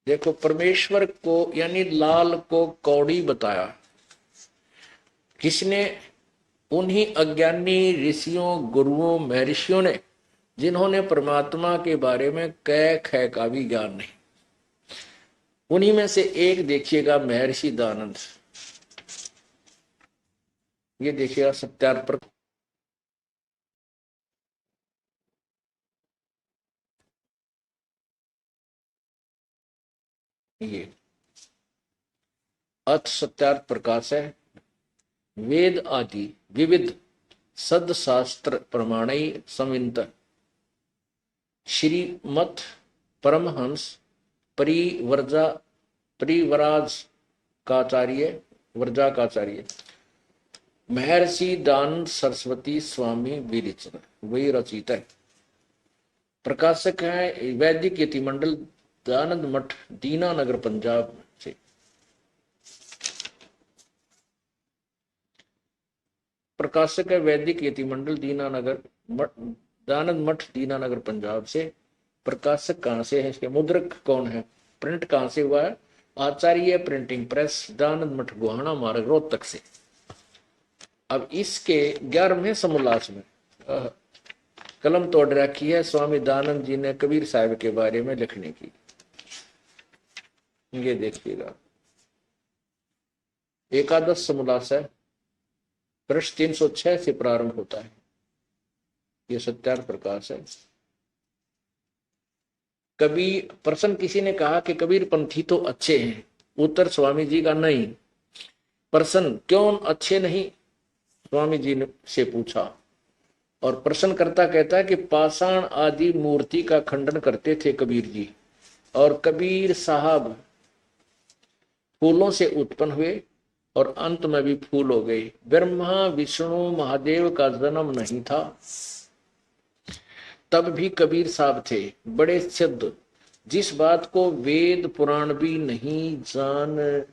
देखो, परमेश्वर को यानी लाल को कौड़ी बताया किसने? उन्हीं अज्ञानी ऋषियों, गुरुओं, महर्षियों ने, जिन्होंने परमात्मा के बारे में कै ख का भी ज्ञान नहीं। उन्हीं में से एक देखिएगा, महर्षि दानंद। ये देखिएगा सत्यार्थ। ये अथ सत्यार्थ प्रकाश है। वेद आदि विविध सदशास्त्र प्रमाणई संवित श्रीमत परमहंस परिवर्जा परिवराज काचार्य वर्जाकाचार्य महर्षि दानंद सरस्वती स्वामी विरचित, वही रचित है। प्रकाशक है वैदिक यतिमंडल, दानंद मठ, दीनानगर, पंजाब से। प्रकाशक है वैदिक यतिमंडल, दीनानगर दानंद मठ, दीनानगर, पंजाब से। प्रकाशक कहां से है, इसके मुद्रक कौन है, प्रिंट कहां से हुआ है? आचार्य प्रिंटिंग प्रेस, दानंद मठ, गुहाना मार्ग, रोहतक से। अब इसके 11वें समोल्लास में कलम तोड़ रखी है स्वामी दानंद जी ने कबीर साहब के बारे में लिखने की। ये देखिएगा, एकादश समोल्लास है, पृष्ठ 306 से प्रारंभ होता है। ये सत्यार्थ प्रकाश है। कबीर प्रश्न किसी ने कहा कि कबीर पंथी तो अच्छे हैं। उत्तर स्वामी जी का नहीं। प्रश्न क्यों अच्छे नहीं, स्वामी जी ने से पूछा। और प्रश्नकर्ता कहता है कि पाषाण आदि मूर्ति का खंडन करते थे कबीर जी, और कबीर साहब फूलों से उत्पन्न हुए और अंत में भी फूल हो गए। ब्रह्मा विष्णु महादेव का जन्म नहीं था, तब भी कबीर साहब थे बड़े सिद्ध। जिस बात को वेद पुराण भी नहीं जान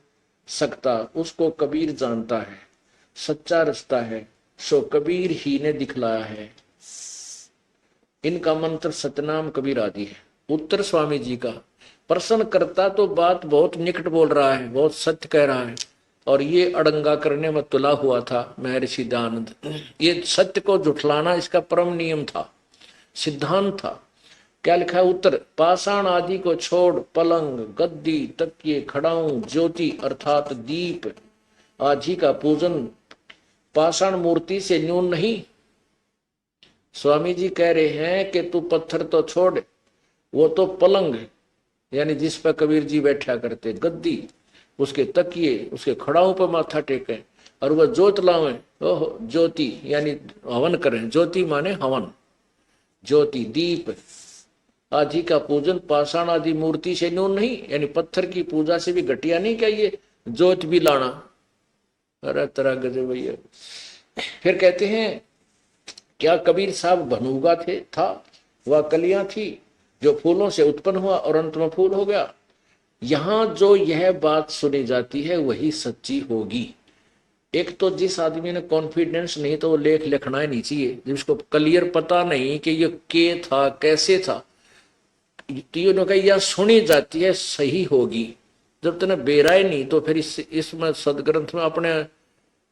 सकता, उसको कबीर जानता है। सच्चा रास्ता है सो कबीर ही ने दिखलाया है। इनका मंत्र सतनाम कबीर आदि है। उत्तर स्वामी जी का। प्रश्न करता तो बात बहुत निकट बोल रहा है, बहुत सत्य कह रहा है, और ये अड़ंगा करने में तुला हुआ था महर्षि दानंद। ये सत्य को झुठलाना इसका परम नियम था, सिद्धांत था। क्या लिखा है? उत्तर, पाषाण आदि को छोड़ पलंग, गद्दी, तकिए, खड़ाऊ, ज्योति अर्थात दीप आदि का पूजन पाषाण मूर्ति से न्यून नहीं। स्वामी जी कह रहे हैं कि तू पत्थर तो छोड़, वो तो पलंग यानी जिस पर कबीर जी बैठा करते, गद्दी, उसके तकिए, उसके खड़ाओं पर माथा टेके, और वह जोत लावे, ओहो ज्योति यानी हवन करें। ज्योति माने हवन, ज्योति दीप आदि का पूजन पाषाण आदि मूर्ति से न्यून नहीं, यानी पत्थर की पूजा से भी घटिया नहीं क्या ये ज्योत भी लाना। अरे तरह गजब भैया। फिर कहते हैं क्या कबीर साहब भनूगा था? वह कलियां थी जो फूलों से उत्पन्न हुआ और अंत में फूल हो गया। यहां जो यह बात सुनी जाती है वही सच्ची होगी। एक तो जिस आदमी ने कॉन्फिडेंस नहीं तो वो लेख लिखना ही नहीं चाहिए, जिसको क्लियर पता नहीं कि ये के था कैसे था, तीनों का यह सुनी जाती है सही होगी। जब तक बेरा ही नहीं तो फिर इसमें सदग्रंथ में अपने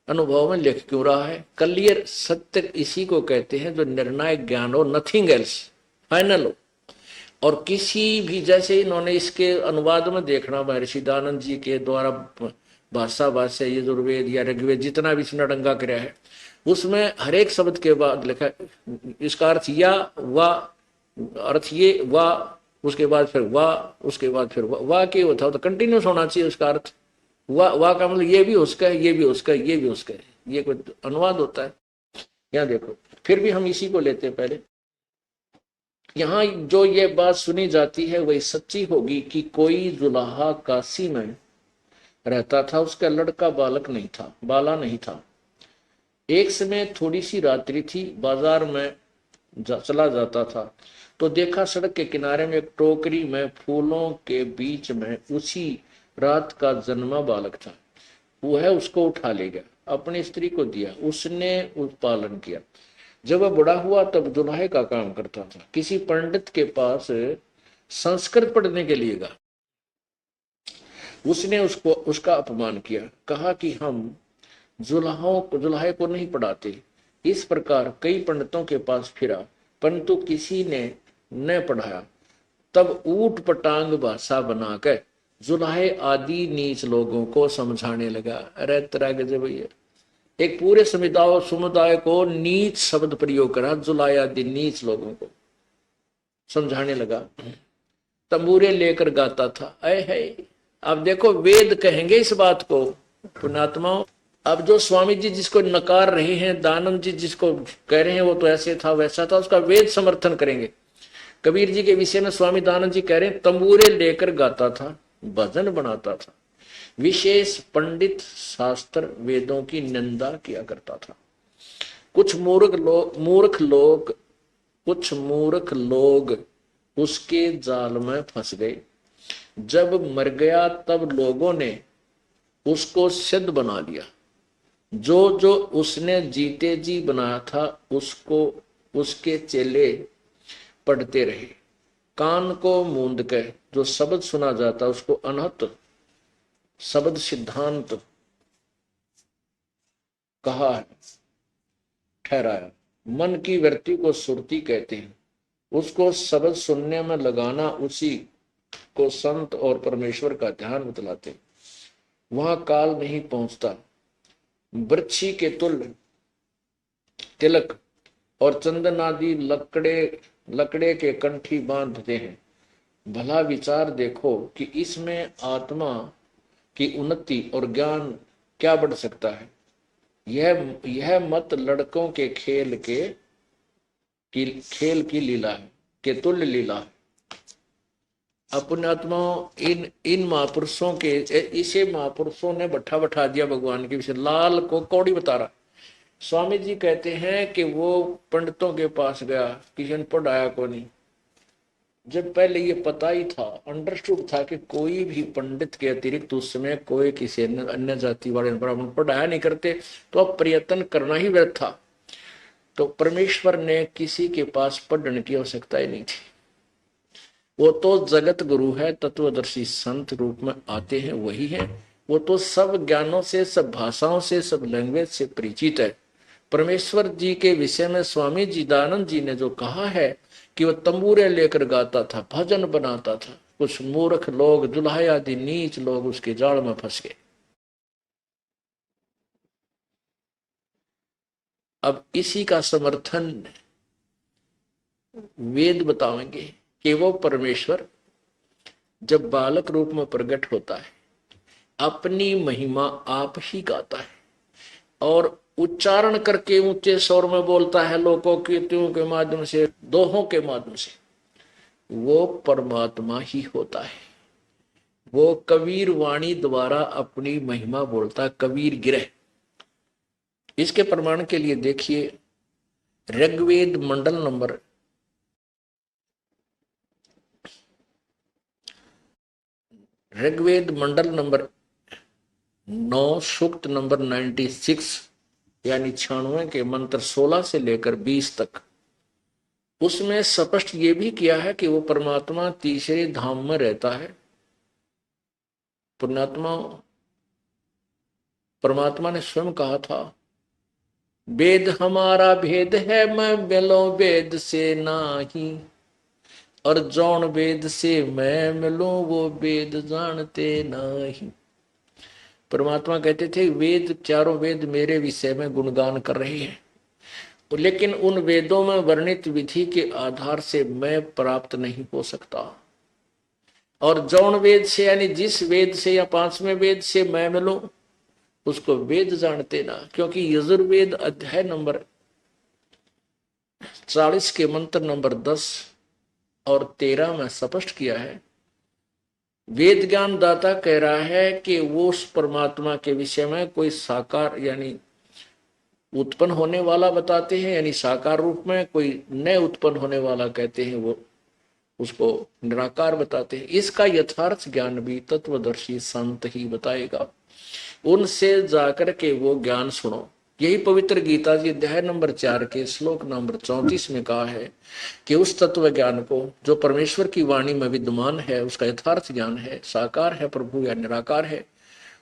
अनुभव में लिख क्यों रहा है? क्लियर सत्य इसी को कहते हैं जो निर्णायक ज्ञान हो, नथिंग एल्स, फाइनल हो। और किसी भी, जैसे इन्होंने इसके अनुवाद में देखना महर्षि दानंद जी के द्वारा भाषा भाष्य यजुर्वेद या ऋग्वेद जितना भी इसने अड़ंगा कराया है, उसमें हर एक शब्द के बाद लिखा है इसका अर्थ या वा, अर्थ ये वा, उसके बाद फिर वा, उसके बाद फिर वा के होता हो तो कंटिन्यूस होना चाहिए उसका अर्थ। वाह का मतलब ये भी उसका है, ये भी उसका है, ये भी उसका है, ये कोई अनुवाद होता है? यहाँ देखो, फिर भी हम इसी को लेते हैं पहले। यहाँ जो ये बात सुनी जाती है वही सच्ची होगी कि कोई दुल्हा काशी में रहता था, उसका लड़का बालक नहीं था, बाला नहीं था। एक समय थोड़ी सी रात्रि थी, बाजार में चला जाता था तो देखा सड़क के किनारे में एक टोकरी में फूलों के बीच में उसी रात का जन्मा बालक था। वो है उसको उठा ले गया, अपनी स्त्री को दिया, उसने पालन किया। जब वह बड़ा हुआ तब दुल्हे का काम करता था। किसी पंडित के पास संस्कृत पढ़ने के लिए गया। उसने उसको उसका अपमान किया, कहा कि हम जुल्हे को नहीं पढ़ाते। इस प्रकार कई पंडितों के पास फिरा, परंतु किसी ने न पढ़ाया। तब ऊट पटांग भाषा बनाकर जुल्हे आदि नीच लोगों को समझाने लगा। अरे तरह गजब भैया, एक पूरे समुदाय को नीच शब्द प्रयोग करा, जुल्हे आदि नीच लोगों को समझाने लगा। तंबूरे लेकर गाता था। अय है, अब देखो वेद कहेंगे इस बात को पुण्यात्माओं। अब जो स्वामी जी जिसको नकार रहे हैं, दानंद जी जिसको कह रहे हैं वो तो ऐसे था वैसा था, उसका वेद समर्थन करेंगे। कबीर जी के विषय में स्वामी दानंद जी कह रहे हैं, तंबूरे लेकर गाता था, भजन बनाता था, विशेष पंडित शास्त्र वेदों की निंदा किया करता था। कुछ मूर्ख लोग उसके जाल में फंस गए। जब मर गया तब लोगों ने उसको सिद्ध बना लिया। जो जो उसने जीते जी बनाया था उसको उसके चेले पढ़ते रहे। कान को मूंद कर जो शब्द सुना जाता उसको अनहत शब्द सिद्धांत कहा है, ठहराया। मन की वृत्ति को सुरती कहते हैं। उसको शब्द सुनने में लगाना, उसी को संत और परमेश्वर का ध्यान बतलाते। वहां काल नहीं पहुंचता। वृक्षी के तुल्य तिलक और चंदन आदि लकड़े के कंठी बांधते हैं। भला विचार देखो कि इसमें आत्मा की उन्नति और ज्ञान क्या बढ़ सकता है। यह मत लड़कों के खेल की लीला है, के तुल्य लीला है। अपने आत्माओं इन महापुरुषों के, इसे महापुरुषों ने बैठा दिया भगवान के विषय। लाल को कौड़ी बता रहा। स्वामी जी कहते हैं कि वो पंडितों के पास गया, किसी ने पढ़ाया को नहीं। जब पहले ये पता ही था, अंडरस्टूड था कि कोई भी पंडित के अतिरिक्त उस समय कोई किसी अन्य जाति वाले ब्राह्मण पढ़ाया नहीं करते, तो अब प्रयत्न करना ही व्यर्थ था। तो परमेश्वर ने किसी के पास पढ़ने की आवश्यकता ही नहीं थी। वो तो जगत गुरु है, तत्वदर्शी संत रूप में आते हैं, वही है। वो तो सब ज्ञानों से, सब भाषाओं से, सब लैंग्वेज से परिचित है। परमेश्वर जी के विषय में स्वामी जी दानंद जी ने जो कहा है कि वो तंबूरे लेकर गाता था, भजन बनाता था, कुछ मूर्ख लोग, दुल्हा आदि नीच लोग उसके जाल में फंस गए। अब इसी का समर्थन वेद बताएंगे कि वो परमेश्वर जब बालक रूप में प्रकट होता है, अपनी महिमा आप ही गाता है और उच्चारण करके ऊंचे स्वर में बोलता है, लोकों कीर्तियों के माध्यम से, दोहों के माध्यम से। वो परमात्मा ही होता है। वो कबीर वाणी द्वारा अपनी महिमा बोलता, कबीर गिरह। इसके प्रमाण के लिए देखिए ऋग्वेद मंडल नंबर 9 सूक्त नंबर 96 यानी 96 के मंत्र 16 से लेकर 20 तक, उसमें स्पष्ट ये भी किया है कि वो परमात्मा तीसरे धाम में रहता है। पुण्यात्मा, परमात्मा ने स्वयं कहा था, वेद हमारा भेद है, मैं मिलो वेद से नाही, और जौन वेद से मैं मिलूं वो वेद जानते नहीं। परमात्मा कहते थे वेद, चारों वेद मेरे विषय में गुणगान कर रहे हैं, लेकिन उन वेदों में वर्णित विधि के आधार से मैं प्राप्त नहीं हो सकता। और जौन वेद से यानी जिस वेद से या 5वें वेद से मैं मिलूं उसको वेद जानते ना, क्योंकि यजुर्वेद अध्याय नंबर 40 के मंत्र नंबर 10 और 13 में स्पष्ट किया है। वेद ज्ञान दाता कह रहा है कि वो उस परमात्मा के विषय में कोई साकार यानी उत्पन्न होने वाला बताते हैं, यानी साकार रूप में, कोई नए उत्पन्न होने वाला कहते हैं, वो उसको निराकार बताते हैं। इसका यथार्थ ज्ञान भी तत्वदर्शी संत ही बताएगा। उनसे जाकर के वो ज्ञान सुनो। यही पवित्र गीता जी अध्याय नंबर 4 के श्लोक नंबर 34 में कहा है कि उस तत्व ज्ञान को जो परमेश्वर की वाणी में विद्यमान है, उसका यथार्थ ज्ञान है, साकार है प्रभु या निराकार है,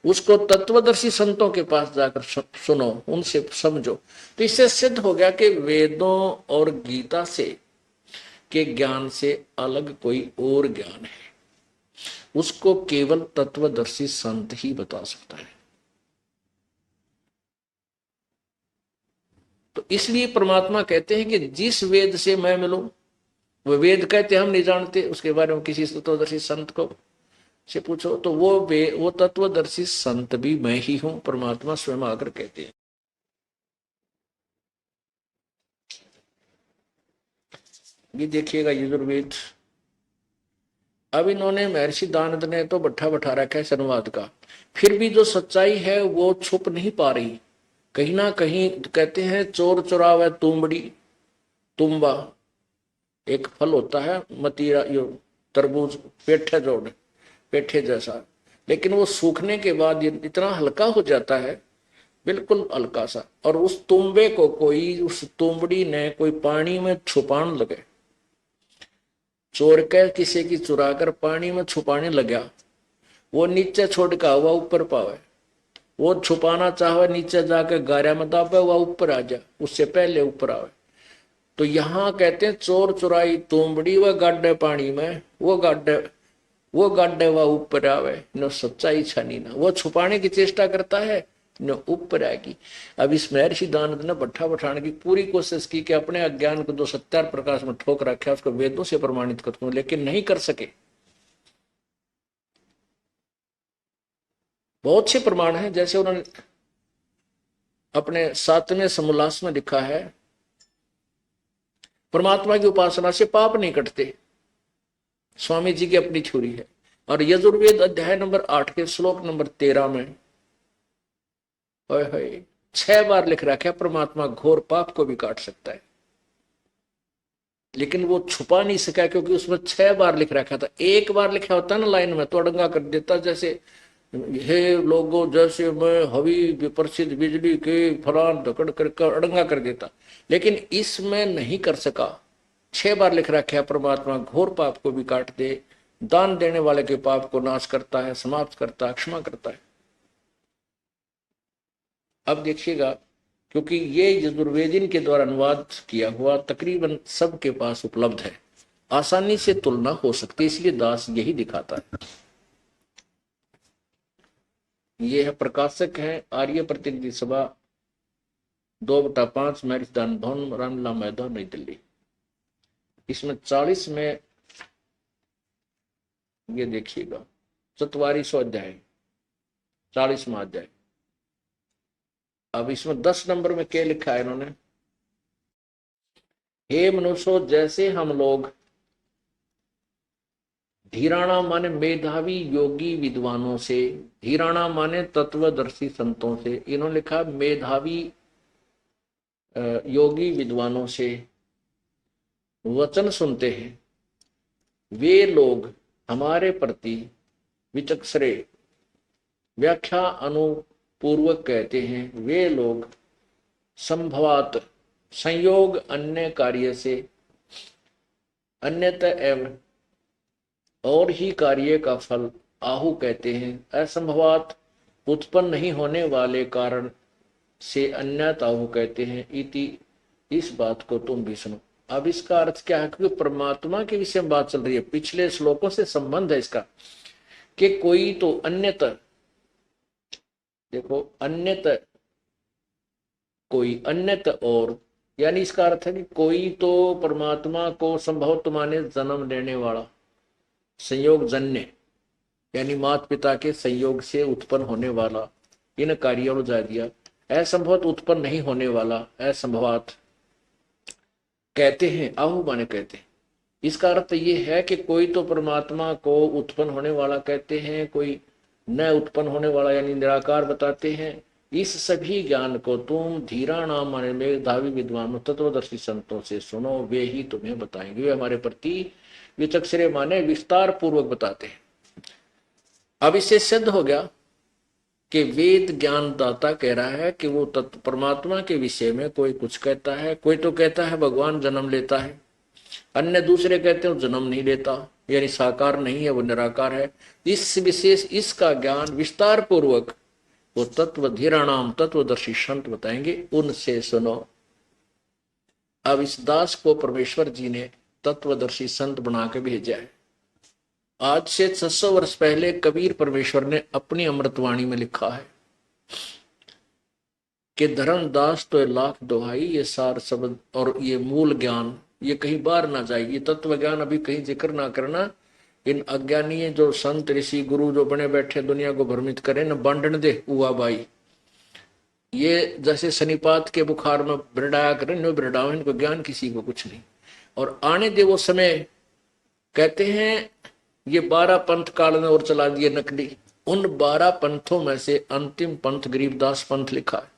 उसको तत्वदर्शी संतों के पास जाकर सुनो, उनसे समझो। तो इससे सिद्ध हो गया कि वेदों और गीता से के ज्ञान से अलग कोई और ज्ञान है, उसको केवल तत्वदर्शी संत ही बता सकता है। तो इसलिए परमात्मा कहते हैं कि जिस वेद से मैं मिलूं, वो वेद कहते हम नहीं जानते, उसके बारे में किसी तत्वदर्शी संत को से पूछो तो वो तत्वदर्शी संत भी मैं ही हूं, परमात्मा स्वयं आकर कहते हैं। ये देखिएगा यजुर्वेद। अब इन्होंने महर्षि दानद ने तो बट्ठा बैठा रखा है संवाद का, फिर भी जो सच्चाई है वो छुप नहीं पा रही। कहीं ना कहीं कहते हैं चोर चुरावे तुमबड़ी, तुम्बा एक फल होता है, मतीरा यो तरबूज पेठे जोड़ पेठे जैसा, लेकिन वो सूखने के बाद ये इतना हल्का हो जाता है, बिल्कुल हल्का सा, और उस तुम्बे को कोई, उस तुमबड़ी ने कोई पानी में छुपाने लगे, चोर के किसी की चुरा कर पानी में छुपाने लगा, वो नीचे छोड़ का हुआ ऊपर पावे, वो छुपाना चाहे नीचे जाके गारा में दाबे हुआ ऊपर आ जाए, उससे पहले ऊपर आवे। तो यहाँ कहते हैं चोर चुराई तुमबड़ी व गाड्डे पानी में, वो गाड्डे व ऊपर आवे न सच्चाई छानी ना, वो छुपाने की चेष्टा करता है न ऊपर आएगी। अब इस महर्षि दानद ने भट्ठा बैठाने की पूरी कोशिश की कि अपने अज्ञान को जो सत्यार प्रकाश में ठोक रखा है उसको वेदों से प्रमाणित कर दूं, लेकिन नहीं कर सके। बहुत से प्रमाण हैं, जैसे उन्होंने अपने 7वें समोल्लास में लिखा है, परमात्मा की उपासना से पाप नहीं कटते, स्वामी जी की अपनी थ्योरी है। और यजुर्वेद अध्याय नंबर 8 के श्लोक नंबर 13 में 6 बार लिख रखा है परमात्मा घोर पाप को भी काट सकता है, लेकिन वो छुपा नहीं सका क्योंकि उसमें 6 बार लिख रखा था। एक बार लिखा होता ना लाइन में तो अड़ंगा कर देता, जैसे हे लोगों जैसे मैं हवी प्रसिद्ध बिजली के फलान धकड़ कर अड़ंगा कर देता, लेकिन इसमें नहीं कर सका। 6 बार लिख रखा है परमात्मा घोर पाप को भी काट दे, दान देने वाले के पाप को नाश करता है, समाप्त करता है, क्षमा करता है। अब देखिएगा, क्योंकि ये यजुर्वेदिन के द्वारा अनुवाद किया हुआ तकरीबन सबके पास उपलब्ध है, आसानी से तुलना हो सकती है, इसलिए दास यही दिखाता है। ये है प्रकाशक है आर्य प्रतिनिधि सभा 2/5 मैरिजदान भवन रामलीला मैदान नई दिल्ली। इसमें 40 में ये देखिएगा 44वां अध्याय 40वां अध्याय। अब इसमें 10 नंबर में क्या लिखा है इन्होंने, हे मनुष्यों जैसे हम लोग धीराणा माने मेधावी योगी विद्वानों से, धीराणा माने तत्वदर्शी संतों से, इन्होंने लिखा मेधावी योगी विद्वानों से वचन सुनते हैं, वे लोग हमारे प्रति विचक्षणे व्याख्या अनुपूर्वक कहते हैं, वे लोग संभवात संयोग अन्य कार्य से अन्यत एवं और ही कार्य का फल आहु कहते हैं, असंभवात उत्पन्न नहीं होने वाले कारण से अन्यत आहु कहते हैं, इति इस बात को तुम भी सुनो। अब इसका अर्थ क्या है, क्योंकि परमात्मा के विषय में बात चल रही है, पिछले श्लोकों से संबंध है इसका, कि कोई तो अन्यत, देखो अन्यत कोई अन्यत और, यानी इसका अर्थ है कि कोई तो परमात्मा को संभवत माने जन्म लेने वाला, संयोग जन्य यानी माता पिता के संयोग से उत्पन्न होने वाला, इन कार्यों को जा दिया। असंभवत उत्पन्न नहीं होने वाला, असंभवात कहते हैं, आहु माने कहते हैं। इसका अर्थ ये है कि कोई तो परमात्मा को उत्पन्न होने वाला कहते हैं, कोई न उत्पन्न होने वाला यानी निराकार बताते हैं। इस सभी ज्ञान को तुम धीरा नाम माने मेधावी विद्वानों तत्वदर्शी संतों से सुनो, वे ही तुम्हें बताएंगे, वे हमारे प्रति विचक्षणे माने विस्तार पूर्वक बताते हैं। अब इससे सिद्ध हो गया कि वेद ज्ञान दाता कह रहा है कि वो तत्व परमात्मा के विषय में कोई कुछ कहता है, कोई तो कहता है भगवान जन्म लेता है, अन्य दूसरे कहते हैं जन्म नहीं लेता, यानी साकार नहीं है, वो निराकार है। इस विशेष इसका ज्ञान विस्तार पूर्वक वो तत्व धीराणाम तत्वदर्शी संत बताएंगे, उनसे सुनो। अब इस दास को परमेश्वर जी ने तत्वदर्शी संत बना के भेजा है। आज से 600 वर्ष पहले कबीर परमेश्वर ने अपनी अमृतवाणी में लिखा है कि धर्मदास तो लाख दोहाई, ये सार शब्द और ये मूल ज्ञान ये कहीं बाहर ना जाए, ये तत्व ज्ञान अभी कहीं जिक्र ना करना। इन अज्ञानी जो संत ऋषि गुरु जो बने बैठे दुनिया को भ्रमित करें, न बांटन दे हुआ भाई। ये जैसे शनिपात के बुखार में बिरडाया करें, नो बिरडाओ, इनको ज्ञान किसी को कुछ नहीं। और आने दे वो समय, कहते हैं ये 12 पंथ काल ने और चला दिए नकली। उन 12 पंथों में से अंतिम पंथ गरीबदास पंथ लिखा है।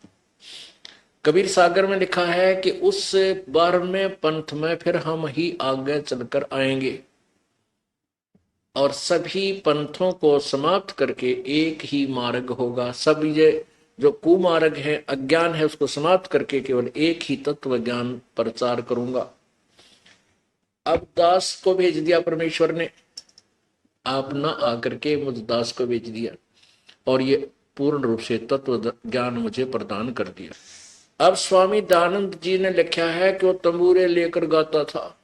कबीर सागर में लिखा है कि उस 12वें पंथ में फिर हम ही आगे चलकर आएंगे और सभी पंथों को समाप्त करके एक ही मार्ग होगा। सब ये जो कुमार्ग है, अज्ञान है, उसको समाप्त करके केवल एक ही तत्व ज्ञान प्रचार करूंगा। अब दास को भेज दिया परमेश्वर ने, आप ना आकर के मुझ दास को भेज दिया और ये पूर्ण रूप से तत्व ज्ञान मुझे प्रदान कर दिया। अब स्वामी दयानंद जी ने लिखा है कि वो तंबूरे लेकर गाता था।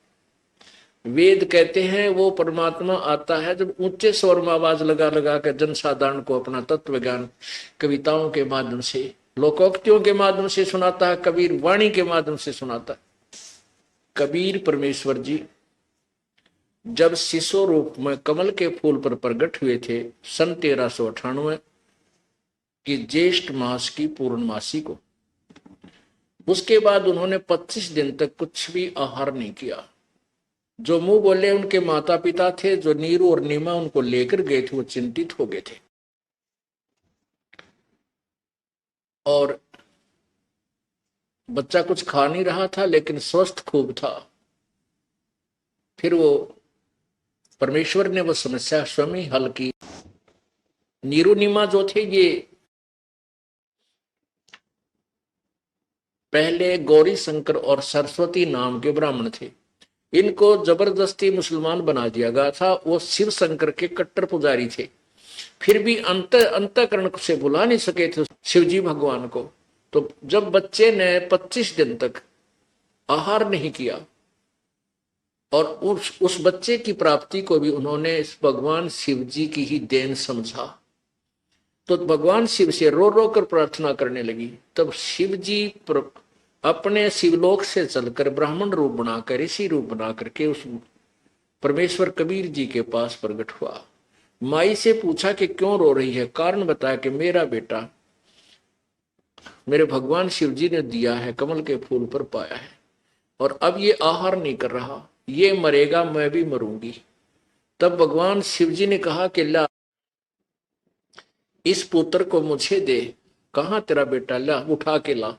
वेद कहते हैं वो परमात्मा आता है जब ऊंचे स्वर में आवाज लगा लगा कर जनसाधारण को अपना तत्व ज्ञान कविताओं के माध्यम से, लोकोक्तियों के माध्यम से सुनाता है, कबीर वाणी के माध्यम से सुनाता है। कबीर परमेश्वर जी जब शिशु रूप में कमल के फूल पर प्रकट हुए थे सन 1398 की ज्येष्ठ मास की पूर्णमासी को, उसके बाद उन्होंने 25 दिन तक कुछ भी आहार नहीं किया। जो मुंह बोले उनके माता पिता थे, जो नीरू और नीमा उनको लेकर गए थे, वो चिंतित हो गए थे। और बच्चा कुछ खा नहीं रहा था लेकिन स्वस्थ खूब था। फिर वो परमेश्वर ने वो समस्या स्वयं ही हल की। नीरू नीमा जो थे ये पहले गौरी शंकर और सरस्वती नाम के ब्राह्मण थे। इनको जबरदस्ती मुसलमान बना दिया गया था। वो शिव शंकर के कट्टर पुजारी थे, फिर भी अंतःकरण से भुला नहीं सके थे शिवजी भगवान को। तो जब बच्चे ने 25 दिन तक आहार नहीं किया और उस बच्चे की प्राप्ति को भी उन्होंने भगवान शिव जी की ही देन समझा, तो भगवान शिव से रो रो कर प्रार्थना करने लगी। तब शिव जी अपने शिवलोक से चलकर ब्राह्मण रूप बनाकर, ऋषि रूप बना करके उस परमेश्वर कबीर जी के पास प्रकट हुआ। माई से पूछा कि क्यों रो रही है, कारण बताया कि मेरा बेटा मेरे भगवान शिव जी ने दिया है, कमल के फूल पर पाया है और अब ये आहार नहीं कर रहा, ये मरेगा, मैं भी मरूंगी। तब भगवान शिव जी ने कहा कि ला इस पुत्र को मुझे दे। कहां तेरा बेटा, ला उठा के ला।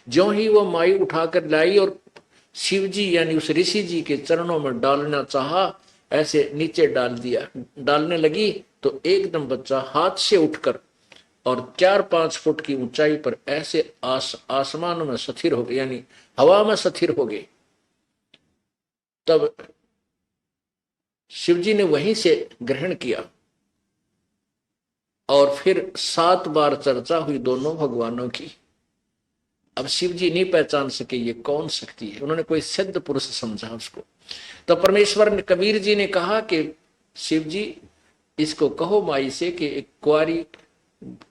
ज्यों ही वो माई उठाकर लाई और शिव जी यानी उस ऋषि जी के चरणों में डालना चाहा, ऐसे नीचे डाल दिया। डालने लगी तो एकदम बच्चा हाथ से उठकर और 4-5 फुट की ऊंचाई पर ऐसे आसमान में स्थिर हो गए, यानी हवा में स्थिर हो गए। तब शिव जी ने वहीं से ग्रहण किया और फिर 7 बार चर्चा हुई दोनों भगवानों की। अब शिव जी नहीं पहचान सके ये कौन शक्ति है, उन्होंने कोई सिद्ध पुरुष समझा उसको। तो परमेश्वर ने, कबीर जी ने कहा कि शिव जी इसको कहो माई से कि एक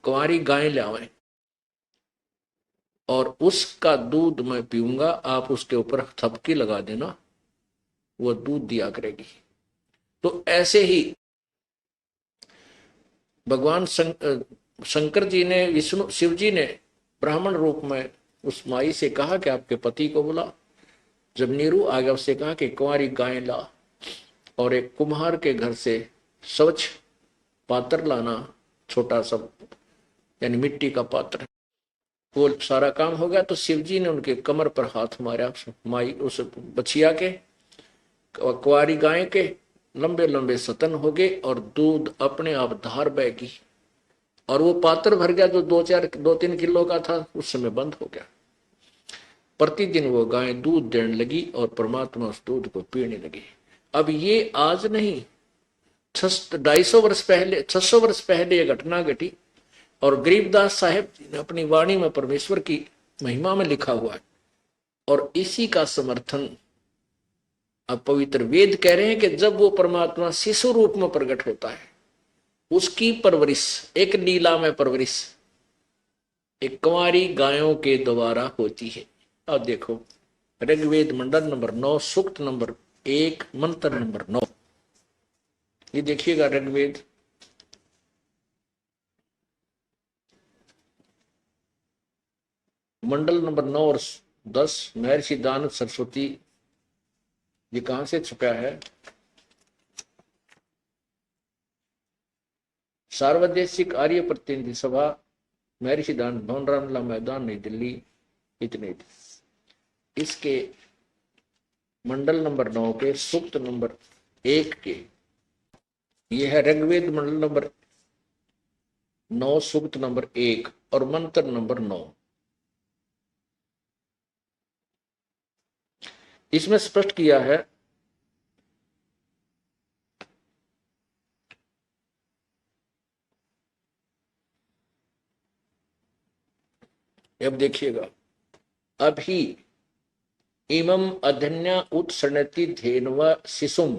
कुंवारी गाय लावें और उसका दूध मैं पीऊंगा, आप उसके ऊपर थपकी लगा देना, वो दूध दिया करेगी। तो ऐसे ही भगवान शंकर जी ने, विष्णु शिव जी ने ब्राह्मण रूप में उस माई से कहा कि आपके पति को बुला। जब नीरू आ गया उससे कहा कि कुंवारी गाय ला और एक कुम्हार के घर से स्वच्छ पात्र लाना, छोटा सा यानी मिट्टी का पात्र। वो सारा काम हो गया तो शिव जी ने उनके कमर पर हाथ मारा, माई उस बछिया के, कुंवारी गाय के लंबे लंबे सतन हो गए और दूध अपने आप धार बहगी। और वो पात्र भर गया जो 2-3 किलो का था, उस समय बंद हो गया। प्रतिदिन वो गाय दूध देने लगी और परमात्मा उस दूध को पीने लगी। अब ये आज नहीं, 250 वर्ष पहले, 600 वर्ष पहले ये घटना घटी और गरीबदास साहेब जी ने अपनी वाणी में परमेश्वर की महिमा में लिखा हुआ है। और इसी का समर्थन अब पवित्र वेद कह रहे हैं कि जब वो परमात्मा शिशु रूप में प्रकट होता है, उसकी परवरिश एक लीला में परवरिश एक कुंवारी गायों के द्वारा होती है। अब देखो ऋग्वेद मंडल नंबर 9 सूक्त नंबर 1 मंत्र नंबर 9, ये देखिएगा ऋग्वेद मंडल नंबर 9 और 10, महर्षि दानव सरस्वती, ये कहां से छुपा है? सार्वदेशिक आर्य प्रतिनिधि सभा, महर्षि दानव भवन, रामलीला मैदान, नई दिल्ली, इतने। इसके मंडल नंबर 9 के सूक्त नंबर 1 के, यह है ऋग्वेद मंडल नंबर 9 सूक्त नंबर 1 और मंत्र नंबर 9। इसमें स्पष्ट किया है अब देखिएगा, अभी इमम अधन्या उत्सृणति धेनव शिशुम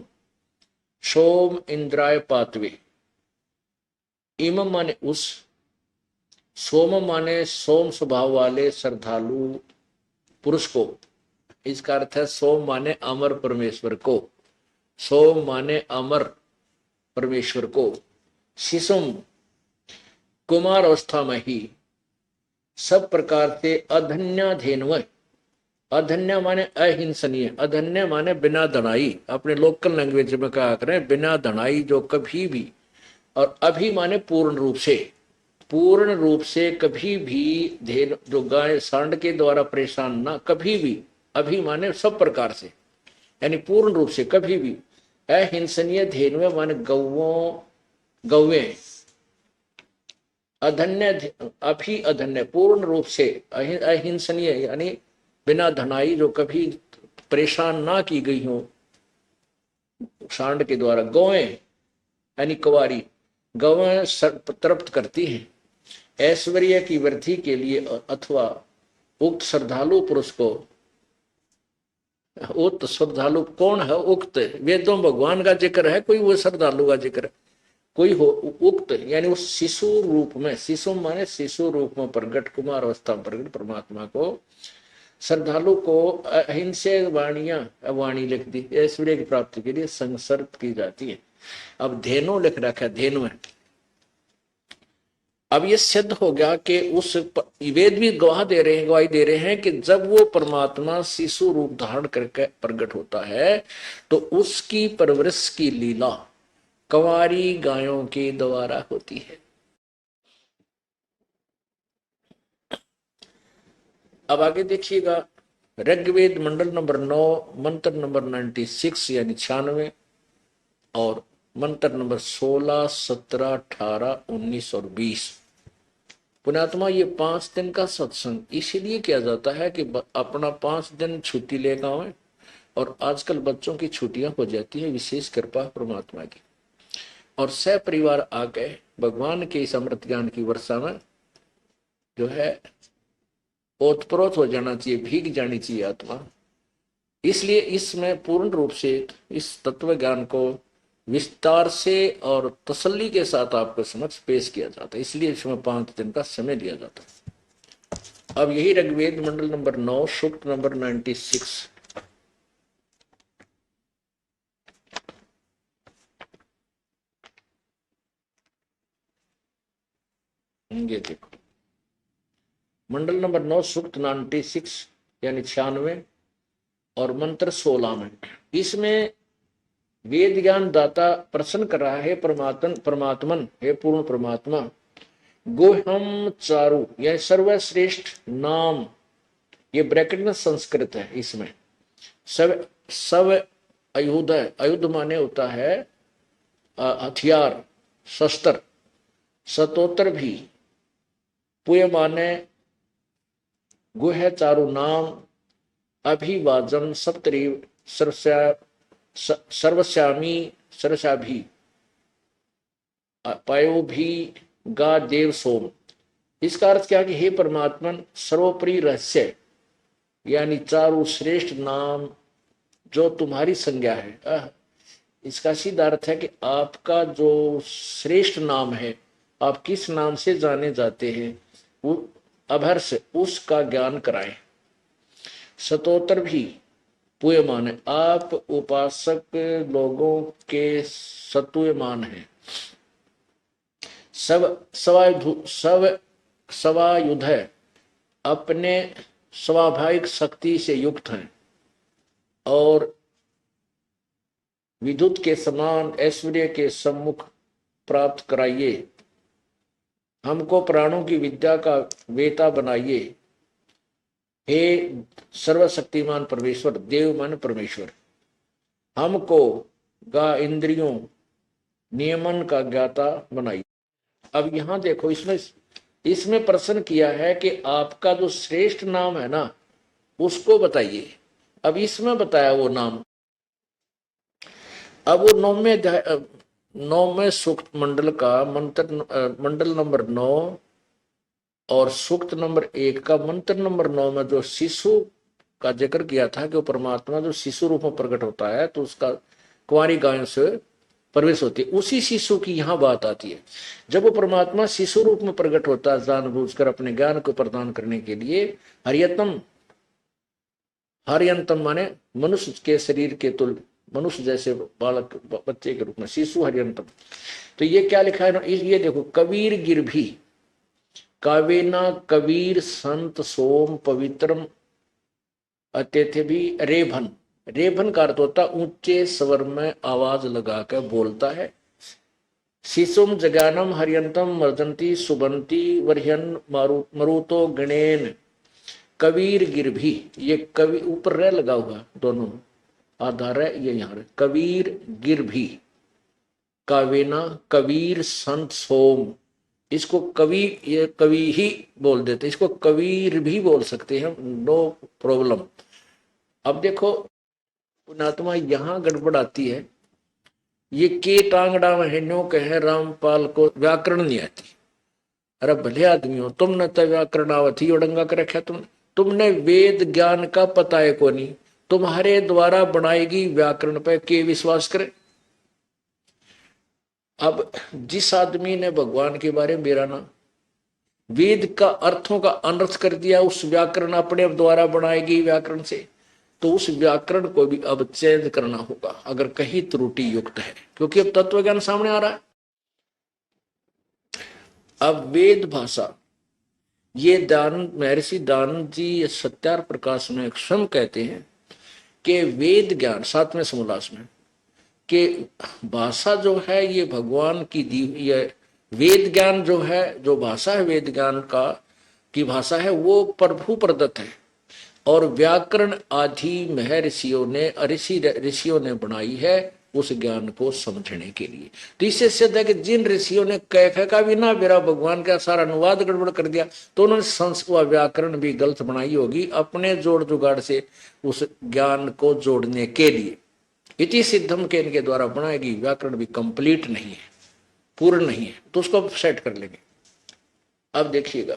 सोम इंद्राय पातवे। इमम माने उस, सोम माने सोम स्वभाव वाले श्रद्धालु पुरुष को, इसका अर्थ है सोम माने अमर परमेश्वर को, सोम माने अमर परमेश्वर को, शिशुम कुमार अवस्था में ही सब प्रकार से अधन्या धेनव, अधन्या माने अहिंसनीय, अधन्य माने बिना धनाई, अपने लोकल लैंग्वेज में कहा करें बिना धनाई, जो कभी भी, और अभी माने पूर्ण रूप से, पूर्ण रूप से कभी भी धेनु जो गाय सांड के द्वारा परेशान ना कभी भी, अभी माने सब प्रकार से, यानी पूर्ण रूप से कभी भी, अहिंसनीय धेनु माने गौओं गौवे, अधन्य अभी अधन्य पूर्ण रूप से अहिंसनीय यानी बिना धनाई, जो कभी परेशान ना की गई हो सांड के द्वारा, गौएं यानी कुंवारी, गौएं तृप्त करती हैं ऐश्वर्य की वृद्धि के लिए, अथवा उक्त श्रद्धालु पुरुष को, उक्त श्रद्धालु कौन है? उक्त वेदों भगवान का जिक्र है, कोई वो श्रद्धालु का जिक्र है, कोई हो उक्त यानी उस शिशु रूप में, शिशु माने शिशु रूप में प्रकट, कुमार अवस्था में प्रकट परमात्मा को, श्रद्धालु को अहिंसे वाणियां, वाणी लिख दी, ऐश्वर्य की प्राप्ति के लिए संसर्ग की जाती है। अब धेनु लिख रखा है, धेनु है। अब ये सिद्ध हो गया कि उस वेद भी गवाह दे रहे हैं, गवाही दे रहे हैं कि जब वो परमात्मा शिशु रूप धारण करके प्रकट होता है तो उसकी परवरिश की लीला कुंवारी गायों के द्वारा होती है। अब आगे देखिएगा ऋग्वेद मंडल नंबर 9 मंत्र नंबर 96 यानी 96 और मंत्र नंबर 16, 17, 18, 19 और 20। पुण्यात्मा ये 5 दिन का सत्संग इसीलिए किया जाता है कि अपना 5 दिन छुट्टी लेगा आए, और आजकल बच्चों की छुट्टियां हो जाती है, विशेष कृपा परमात्मा की, और सह परिवार आ गए भगवान के इस अमृत ज्ञान की वर्षा में जो है ओतप्रोत हो जाना चाहिए, भीग जानी चाहिए आत्मा। इसलिए इसमें पूर्ण रूप से इस तत्व ज्ञान को विस्तार से और तसल्ली के साथ आपको समक्ष पेश किया जाता है, इसलिए इसमें 5 दिन का समय लिया जाता है। अब यही ऋग्वेद मंडल नंबर 9 सूक्त नंबर 96, ये देखो मंडल नंबर 9 सूक्त 96 यानी 96 और मंत्र 16 में, इसमें वेद ज्ञान दाता प्रश्न कर रहा है परमात्मन हे पूर्ण परमात्मा, गोहम चारु यह सर्वश्रेष्ठ नाम, ये ब्रैकेट में संस्कृत है, इसमें सब सब अयुध है, अयुध माने होता है हथियार शस्त्र, सतोत्तर भी, पुय माने गुह चारु नाम, अभिवाजन सप्तरी सर्वस्यामी सरसा भी, पायो भी गा देव सोम। इसका अर्थ क्या कि हे परमात्मन, सर्वोपरि रहस्य यानी चारु श्रेष्ठ नाम जो तुम्हारी संज्ञा है। इसका सीधा अर्थ है कि आपका जो श्रेष्ठ नाम है, आप किस नाम से जाने जाते हैं, वो अभर्ष उसका ज्ञान कराएं। सतोत्तर भी, पुय माने आप उपासक लोगों के सतुयमान हैं, सब सवायुध है, अपने स्वाभाविक शक्ति से युक्त हैं और विद्युत के समान ऐश्वर्य के सम्मुख प्राप्त कराइए। हमको प्राणों की विद्या का वेता बनाइए। हे सर्वशक्तिमान परमेश्वर, देव मन परमेश्वर, हमको गा इंद्रियों नियमन का ज्ञाता बनाइए। अब यहां देखो, इसमें प्रश्न किया है कि आपका जो श्रेष्ठ नाम है ना, उसको बताइए। अब इसमें बताया वो नाम। अब वो नौवें सूक्त मंडल का मंडल नंबर 9 और सूक्त नंबर 1 का मंत्र नंबर 9 में जो शिशु का जिक्र किया था कि वो परमात्मा जो शिशु रूप में प्रकट होता है तो उसका कुंवारी गायों से प्रवेश होती है, उसी शिशु की यहाँ बात आती है। जब वो परमात्मा शिशु रूप में प्रकट होता है जानबूझकर अपने ज्ञान को प्रदान करने के लिए, हरियंतम माने मनुष्य के शरीर के तुल्य, मनुष्य जैसे बालक बच्चे के रूप में शिशु हरियंतम। तो ये क्या लिखा है ना, ये देखो, कबीर गिर भी कावेना कबीर संत सोम पवित्रम अत्यथे भी रेभन। रेभन का अर्थ होता ऊंचे स्वर में आवाज लगाकर बोलता है। शिशुम जगानम हरियंतम मर्जंती सुबंती वर्हन मरुतो गणेन कबीर गिर भी। ये कवि ऊपर रे लगा हुआ, दोनों आधार है, ये यहाँ कबीर गिर भी कावेना कबीर संत सोम। इसको कवि, ये कवि ही बोल देते, इसको कबीर भी बोल सकते हैं, नो प्रॉब्लम। अब देखो पुणात्मा यहाँ गड़बड़ आती है, ये के टांगड़ा में नो कहे रामपाल को व्याकरण नहीं आती। अरे भले आदमी हो, तुमने तो व्याकरण आवती उड़ंगा कर रखा, तुमने वेद ज्ञान का पता है को नहीं, तुम्हारे द्वारा बनाएगी व्याकरण पे के विश्वास करे। अब जिस आदमी ने भगवान के बारे में मेरा नाम वेद का अर्थों का अनर्थ कर दिया, उस व्याकरण अपने द्वारा बनाएगी व्याकरण से, तो उस व्याकरण को भी अब चेंज करना होगा अगर कहीं त्रुटि युक्त है, क्योंकि अब तत्व ज्ञान सामने आ रहा है। अब वेद भाषा, ये महर्षि दानंद जी सत्यार प्रकाश में स्वयं कहते हैं कि वेद ज्ञान 7वें समोल्लास में कि भाषा जो है ये भगवान की दी, ये वेद ज्ञान जो है, जो भाषा है वेद ज्ञान का की भाषा है, वो प्रभु प्रदत्त है और व्याकरण आदि महर्षियों ने ऋषियों ने बनाई है उस ज्ञान को समझने के लिए। तो इससे सिद्ध है कि जिन ऋषियों ने कह का भी ना मेरा भगवान का सारा अनुवाद गड़बड़ कर दिया, तो उन्होंने संस्कृत व्याकरण भी गलत बनाई होगी अपने जोड़ जुगाड़ से उस ज्ञान को जोड़ने के लिए। इति सिद्धम के इनके द्वारा बनाएगी व्याकरण भी कंप्लीट नहीं है, पूर्ण नहीं है, तो उसको सेट कर लेंगे। अब देखिएगा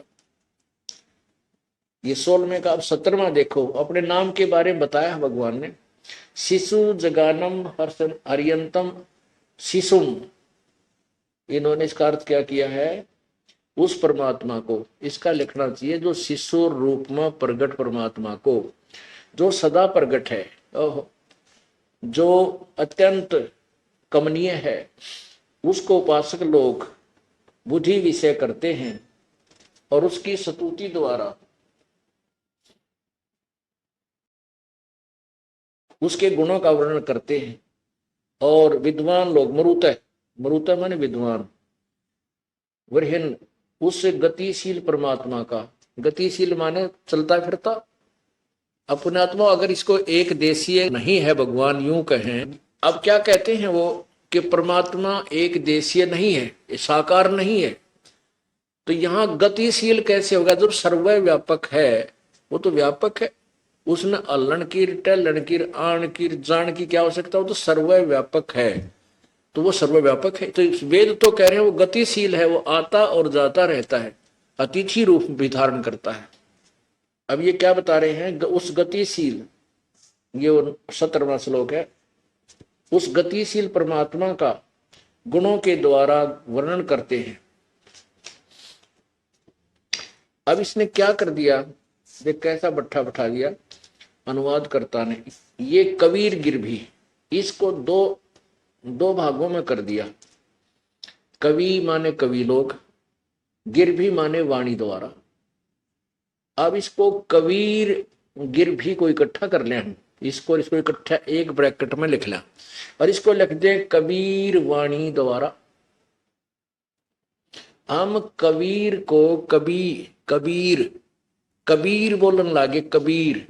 ये 16वें का, अब 17वां देखो, अपने नाम के बारे में बताया भगवान ने। शिशु जगानम हरियंतम शिशुम, इन्होंने इसका अर्थ क्या किया है, उस परमात्मा को, इसका लिखना चाहिए जो शिशु रूप में प्रगट परमात्मा को, जो सदा प्रगट है, जो अत्यंत कमनीय है, उसको उपासक लोग बुद्धि विषय करते हैं और उसकी स्तुति द्वारा उसके गुणों का वर्णन करते हैं। और विद्वान लोग मरुतः माने विद्वान, वरहिन उस गतिशील परमात्मा का, गतिशील माने चलता फिरता, अपनात्मा अगर इसको एक देशीय नहीं है भगवान यूं कहें। अब क्या कहते हैं वो कि परमात्मा एक देशीय नहीं है, साकार नहीं है, तो यहाँ गतिशील कैसे होगा? जब सर्वव्यापक है, वो तो व्यापक है, उसमें अल्लन की, टलन की, आण की, जान की क्या आवश्यकता? वो तो सर्वव्यापक है, तो वो सर्वव्यापक है। तो वेद तो कह रहे हैं वो गतिशील है, वो आता और जाता रहता है, अतिथि रूप भी धारण करता है। अब ये क्या बता रहे हैं? उस गतिशील, ये 17वां श्लोक है, उस गतिशील परमात्मा का गुणों के द्वारा वर्णन करते हैं। अब इसने क्या कर दिया, देख कैसा बट्ठा बैठा दिया अनुवाद करता ने। ये कबीर गिरभी, इसको दो भागों में कर दिया। कवि माने कवि लोग, गिरभी माने वाणी द्वारा। अब इसको कबीर गिरभी को इकट्ठा कर लें हम, इसको इकट्ठा एक ब्रैकेट में लिख लें और इसको लिख दें कबीर वाणी द्वारा। हम कबीर को कबीर कबीर बोलन लागे, कबीर।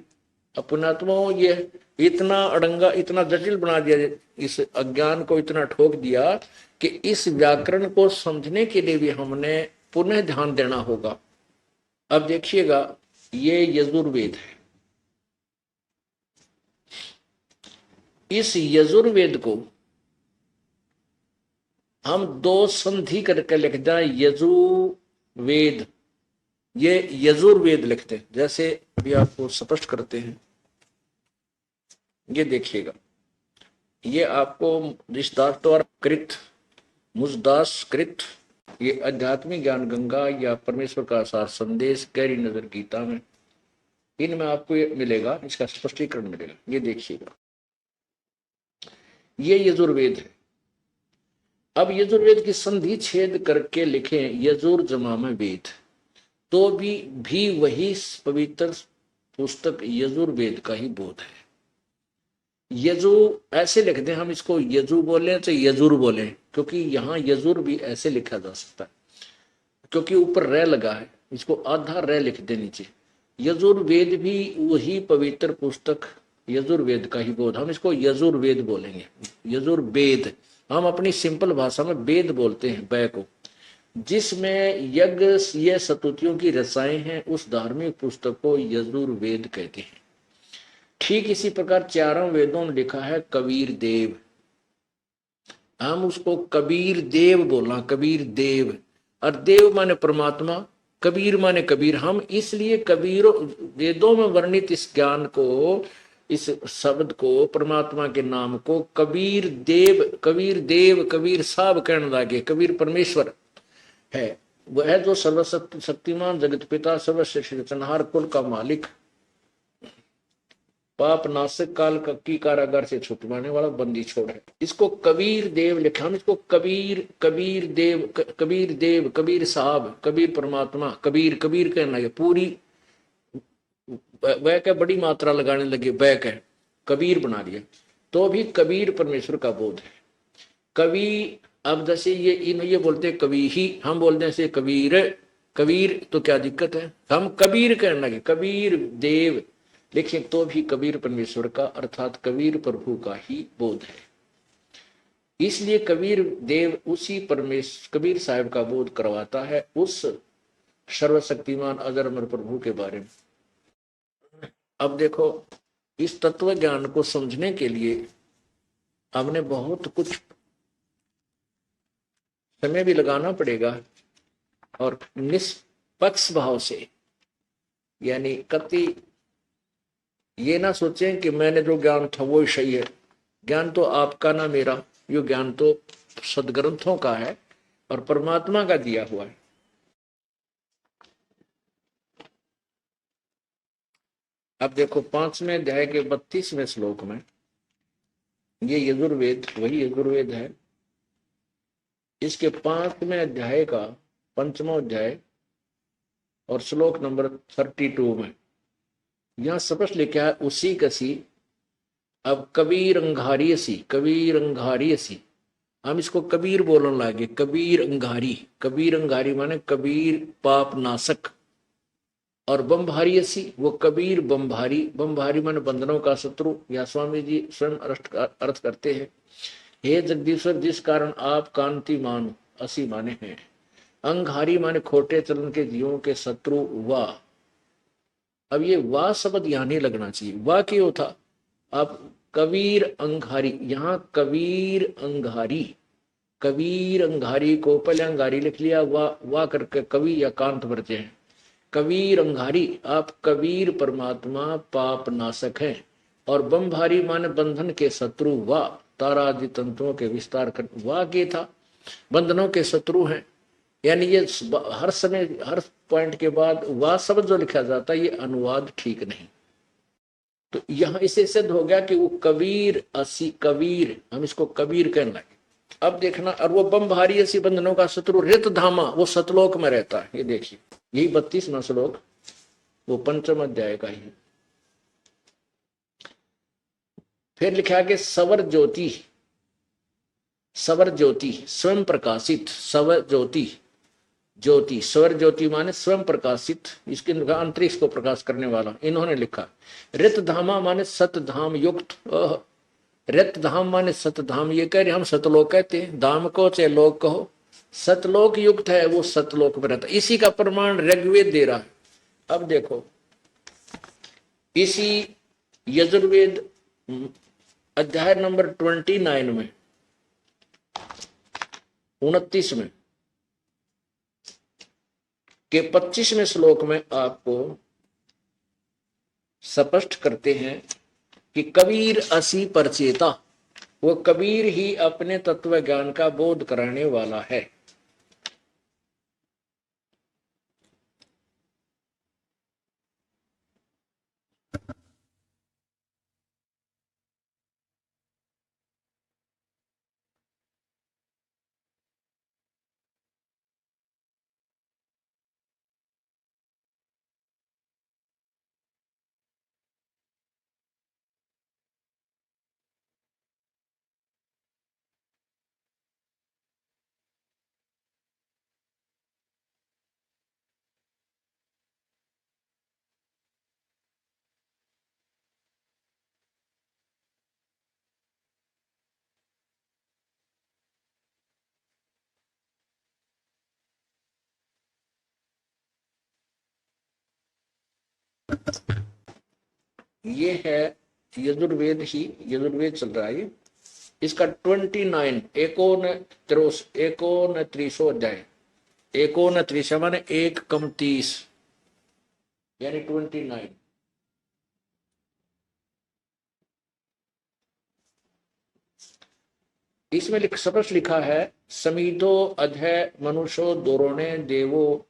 अपनात्मा ये इतना अड़ंगा, इतना जटिल बना दिया, इस अज्ञान को इतना ठोक दिया कि इस व्याकरण को समझने के लिए भी हमने पुनः ध्यान देना होगा। अब देखिएगा, ये यजुर्वेद है, इस यजुर्वेद को हम दो संधि करके लिख दें, यजुर्वेद। ये यजुर्वेद लिखते हैं, जैसे अभी आपको स्पष्ट करते हैं। ये देखिएगा, ये आपको ऋषिदास द्वारा कृत, मुझदास कृत, ये आध्यात्मिक ज्ञान गंगा या परमेश्वर का सार संदेश, गहरी नजर गीता में, इनमें आपको ये मिलेगा, इसका स्पष्टीकरण मिलेगा। ये देखिएगा, ये यजुर्वेद है। अब यजुर्वेद की संधि छेद करके लिखें यजुर जमा में वेद, तो भी वही पवित्र पुस्तक यजुर्वेद का ही बोध है। यजु ऐसे लिख दें हम, इसको यजु बोले तो यजुर बोले, क्योंकि यहाँ यजुर भी ऐसे लिखा जा सकता है, क्योंकि ऊपर रे लगा है, इसको आधा रे लिख दे नीचे। यजुर्वेद भी वही पवित्र पुस्तक यजुर्वेद का ही बोध, हम इसको यजुर्वेद बोलेंगे। यजुर्वेद हम अपनी सिंपल भाषा में वेद बोलते हैं, बै को, जिसमें यज्ञ ये स्तुतियों की रसाएं हैं, उस धार्मिक पुस्तक को यजुर्वेद कहते हैं। ठीक इसी प्रकार चारों वेदों में लिखा है कबीर देव, हम उसको कबीर देव बोलना, कबीर देव। और देव माने परमात्मा, कबीर माने कबीर। हम इसलिए कबीर वेदों में वर्णित इस ज्ञान को, इस शब्द को, परमात्मा के नाम को कबीर देव, कबीर साहब कहने लगे। कबीर परमेश्वर है, वह जो सर्वशक्तिमान जगत पिता, सर्वश्रेष्ठ रचनहार, कुल का मालिक, पाप नाशक, काल की कारागार से छुटवाने वाला, बंदी छोड़ है। इसको कबीर देव लिखा, हम इसको कबीर देव, कबीर साहब, कबीर परमात्मा, कबीर कहने लगे। पूरी वह क्या बड़ी मात्रा लगाने लगे, वह क्या कबीर बना दिया, तो भी कबीर परमेश्वर का बोध है। कवि, अब जैसे ये बोलते हैं कवि ही, हम बोलते हैं से कबीर, तो क्या दिक्कत है? हम कबीर कहने लगे, कबीर देव लिखें तो भी कबीर परमेश्वर का, अर्थात कबीर प्रभु का ही बोध है। इसलिए कबीर देव उसी कबीर साहब का बोध करवाता है, उस सर्वशक्तिमान अजर प्रभु के बारे में। अब देखो, इस तत्व ज्ञान को समझने के लिए हमने बहुत कुछ समय भी लगाना पड़ेगा, और निष्पक्ष भाव से, यानी कति ये ना सोचें कि मैंने जो ज्ञान था वो सही है। ज्ञान तो आपका ना मेरा, ये ज्ञान तो सदग्रंथों का है और परमात्मा का दिया हुआ है। अब देखो 5वें अध्याय के 32वें श्लोक में, ये यजुर्वेद वही यजुर्वेद है, इसके 5वें अध्याय का 5वां अध्याय और श्लोक नंबर 32 में यहां स्पष्ट लिखा है, उसी कसी। अब कबीर अंगारियसी, हम इसको कबीर बोलने लगे, कबीर अंगारी माने कबीर पाप नाशक, और बम्भारियसी वो कबीर बम्भारी माने बंधनों का शत्रु, या स्वामी जी स्वयं अर्थ करते हैं, हे जगदीश्वर जिस कारण आप कांतिमान असी माने हैं। अंगहारी माने खोटे चलन के जीवों के शत्रु वा। अब ये वाह शब्द यहां नहीं लगना चाहिए, वाह क्यों था। अब कबीर अंगारी, यहां कबीर अंगारी, कबीर अंगारी को पहले अंगारी लिख लिया, वाह करके कवि या कांत बरते हैं। कबीर अंगारी, आप कबीर परमात्मा पाप नाशक हैं, और बमभारी माने बंधन के शत्रु, वाह तारा आदि तंतुओं के विस्तार कर, वाह के था बंधनों के शत्रु हैं। यानी ये हर समय हर पॉइंट के बाद वाह शब्द जो लिखा जाता है ये अनुवाद ठीक नहीं। तो यहां इसे सिद्ध हो गया कि वो कबीर असी, कबीर हम इसको कबीर कहने लगे। अब देखना, और वो बम भारी ऐसी बंधनों का शत्रु रित धामा, वो सतलोक में रहता है। ये देखिए यही 32वां श्लोक, वो पंचम अध्याय का ही। फिर लिखा कि सवर ज्योति, सवर ज्योति स्वयं प्रकाशित, सवर ज्योति, ज्योति स्वर ज्योति माने स्वयं प्रकाशित, इसके अंतरिक्ष को प्रकाश करने वाला। इन्होंने लिखा रित धामा माने सतधाम युक्त, रित धाम माने सतधाम, ये कह रहे हम सतलोक कहते हैं, धाम को चाहे लोक कहो, सतलोक युक्त है, वो सतलोक में रहता। इसी का प्रमाण ऋग्वेद दे रहा है। अब देखो इसी यजुर्वेद अध्याय नंबर 29 में 29 में के 25वें श्लोक में आपको स्पष्ट करते हैं कि कबीर असी परचेता, वो कबीर ही अपने तत्व ज्ञान का बोध कराने वाला है। ये है यजुर्वेद ही, यजुर्वेद चल रहा है इसका 29 एकोनत्रीसो अध्याय, एकोनत्रीस माने 1 कम 30 यानी 29। इसमें स्पष्ट लिखा है समीधो अधय मनुष्यो दोरोणे देवो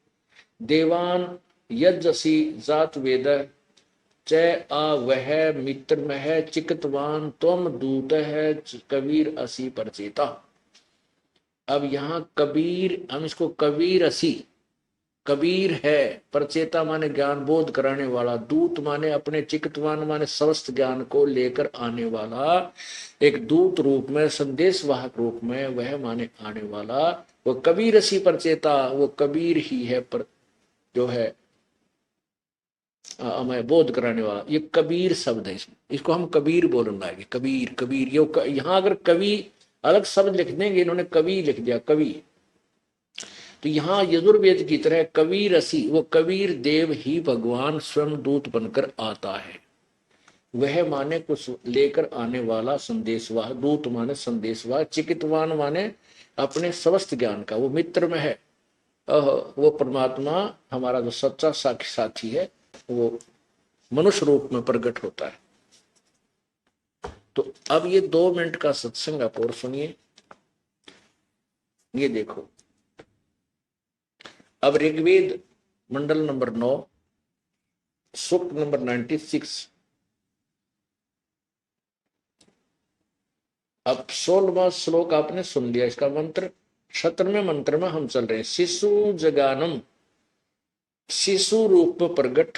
देवान यजसी जात वेद च आ वह मित्र मह चिकतवान त्वम दूत है कबीर असी परचेता। अब यहाँ कबीर, हम इसको कबीर असी, कबीर है, परचेता माने ज्ञान बोध कराने वाला, दूत माने अपने, चिकतवान माने समस्त ज्ञान को लेकर आने वाला, एक दूत रूप में संदेशवाहक रूप में, वह माने आने वाला, वो कबीर असी परचेता, वो कबीर ही है पर जो है हमें बोध कराने वाला। ये कबीर शब्द है, इसको हम कबीर बोलने लगे, कबीर कबीर। ये यहाँ अगर कवि अलग शब्द लिख देंगे, इन्होंने कवि लिख दिया, कवि। तो यहाँ यजुर्वेद की तरह कबीर असी, वो कबीर देव ही भगवान स्वयं दूत बनकर आता है। वह माने कुछ लेकर आने वाला संदेशवाह, दूत माने संदेशवाह, चिकितवान माने अपने समस्त ज्ञान का, वो मित्र में है। वो परमात्मा हमारा जो सच्चा साथी है वो मनुष्य रूप में प्रकट होता है। तो अब ये 2 मिनट का सत्संग आप और सुनिए। ये देखो, अब ऋग्वेद मंडल नंबर 9 सूक्त नंबर 96, अब 16वां श्लोक आपने सुन लिया। इसका मंत्र 17वें मंत्र में हम चल रहे हैं। शिशु जगानम, शिशु रूप में प्रगट,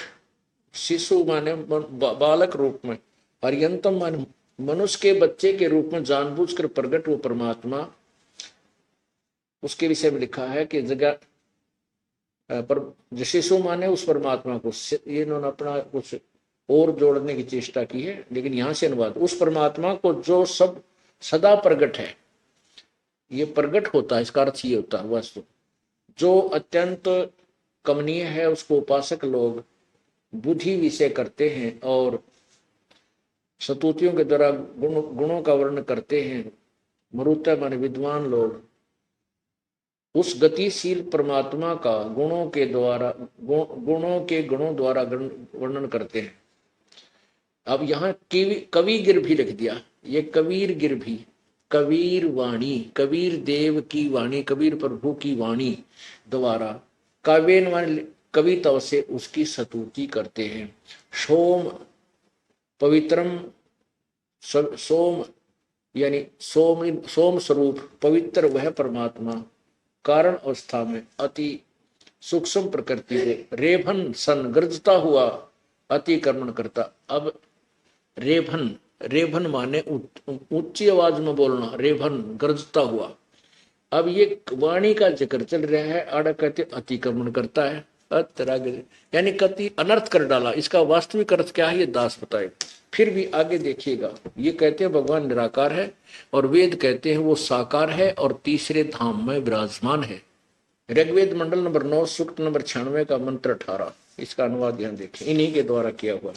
शिशु माने बालक रूप में, अर्यंतम माने मनुष्य के बच्चे के रूप में जानबूझकर प्रगट वो परमात्मा। उसके विषय में लिखा है कि जगह पर शिशु माने उस परमात्मा को, ये इन्होंने अपना कुछ और जोड़ने की चेष्टा की है, लेकिन यहां से अनुवाद उस परमात्मा को जो सब सदा प्रगट है, ये प्रगट होता है, इसका अर्थ ये होता है वस्तु जो अत्यंत कमनीय है उसको उपासक लोग बुद्धि विषय करते हैं और स्तुतियों के द्वारा गुणों का वर्णन करते हैं। मरुत माने विद्वान लोग उस गतिशील परमात्मा का गुणों द्वारा वर्णन करते हैं। अब यहाँ कवि गिर भी लिख दिया, ये कबीर गिर भी, कबीर वाणी, कबीर देव की वाणी, कबीर प्रभु की वाणी द्वारा काव्यन मान कविताओं से उसकी स्तुति करते हैं। सोम पवित्रम, सोम यानी सोम स्वरूप पवित्र वह परमात्मा कारण अवस्था में अति सूक्ष्म प्रकृति को रेभन सन गरजता हुआ अतिक्रमण करता। अब रेभन, रेभन माने ऊंची आवाज में बोलना, रेभन गरजता हुआ। अब ये वाणी का जिक्र चल रहा है, आड़ा कहते अतिक्रमण करता है, यानी कति अनर्थ कर डाला। इसका वास्तविक अर्थ क्या है ये दास बताए। फिर भी आगे देखिएगा, ये कहते हैं भगवान निराकार है और वेद कहते हैं वो साकार है और तीसरे धाम में विराजमान है। ऋग्वेद मंडल नंबर 9 सूक्त नंबर 96 का मंत्र 18, इसका अनुवाद यहाँ देखें, इन्हीं के द्वारा किया हुआ।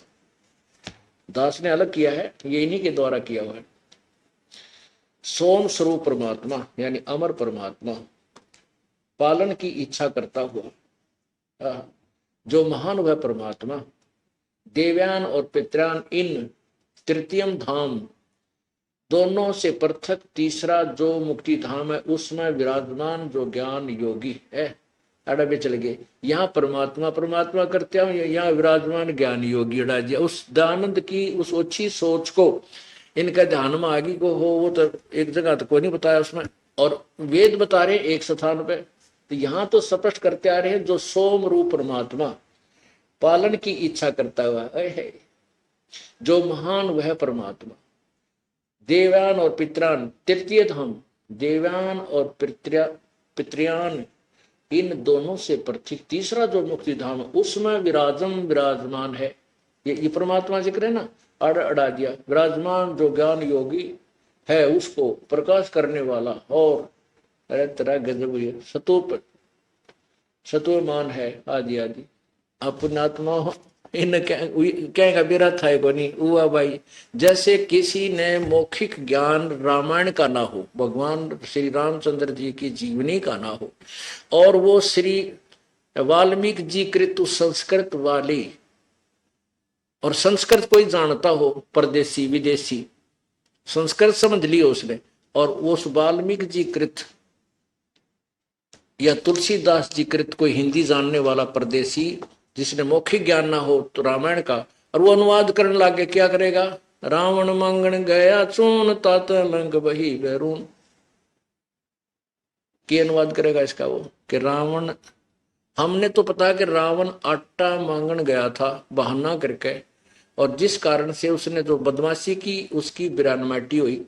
दास ने अलग किया है, ये इन्हीं के द्वारा किया हुआ है। सोम स्वरूप परमात्मा यानी अमर परमात्मा, पालन की इच्छा करता हुआ जो महान वह परमात्मा, देवयान और पितरान इन तृतीयम धाम दोनों से पृथक तीसरा जो मुक्ति धाम है उसमें विराजमान जो ज्ञान योगी है। अड़ा भी चल गए, यहाँ परमात्मा परमात्मा करते हैं, यहाँ विराजमान ज्ञान योगी अड़ा दिया। उस दयानंद की उस अच्छी सोच को इनका ध्यान में आगे को हो, वो तो एक जगह तो कोई नहीं बताया उसमें, और वेद बता रहे एक स्थान पे। तो यहाँ तो स्पष्ट करते आ रहे हैं जो सोम रूप परमात्मा पालन की इच्छा करता हुआ है, जो महान वह परमात्मा, देवयान और पितरान तृतीय धाम, देवयान और पितृयान इन दोनों से पृथक तीसरा जो मुक्ति धाम उसमें विराजमान है। ये परमात्मा जिक्र है ना, अड़ा दिया। विराजमान जो ज्ञान योगी है उसको प्रकाश करने वाला और तरह गजब सतुमान है आदि आदि। अपनात्मा इन क्या का बिरा था को नहीं हुआ भाई। जैसे किसी ने मौखिक ज्ञान रामायण का ना हो, भगवान श्री रामचंद्र जी की जीवनी का ना हो, और वो श्री वाल्मीकि जी कृत संस्कृत वाली, और संस्कृत कोई जानता हो परदेसी विदेशी, संस्कृत समझ लिया उसने, और वो वाल्मीकि जी कृत या तुलसीदास जी कृत कोई हिंदी जानने वाला परदेसी जिसने मौखिक ज्ञान ना हो तो रामायण का, और वो अनुवाद करने लगे, क्या करेगा? रावण मंगन गया चून तात लंग बही बैरून, क्या अनुवाद करेगा इसका वो कि रावण, हमने तो पता कि रावण आटा मांगन गया था बहाना करके, और जिस कारण से उसने जो बदमाशी की उसकी बिरानमाटी हुई।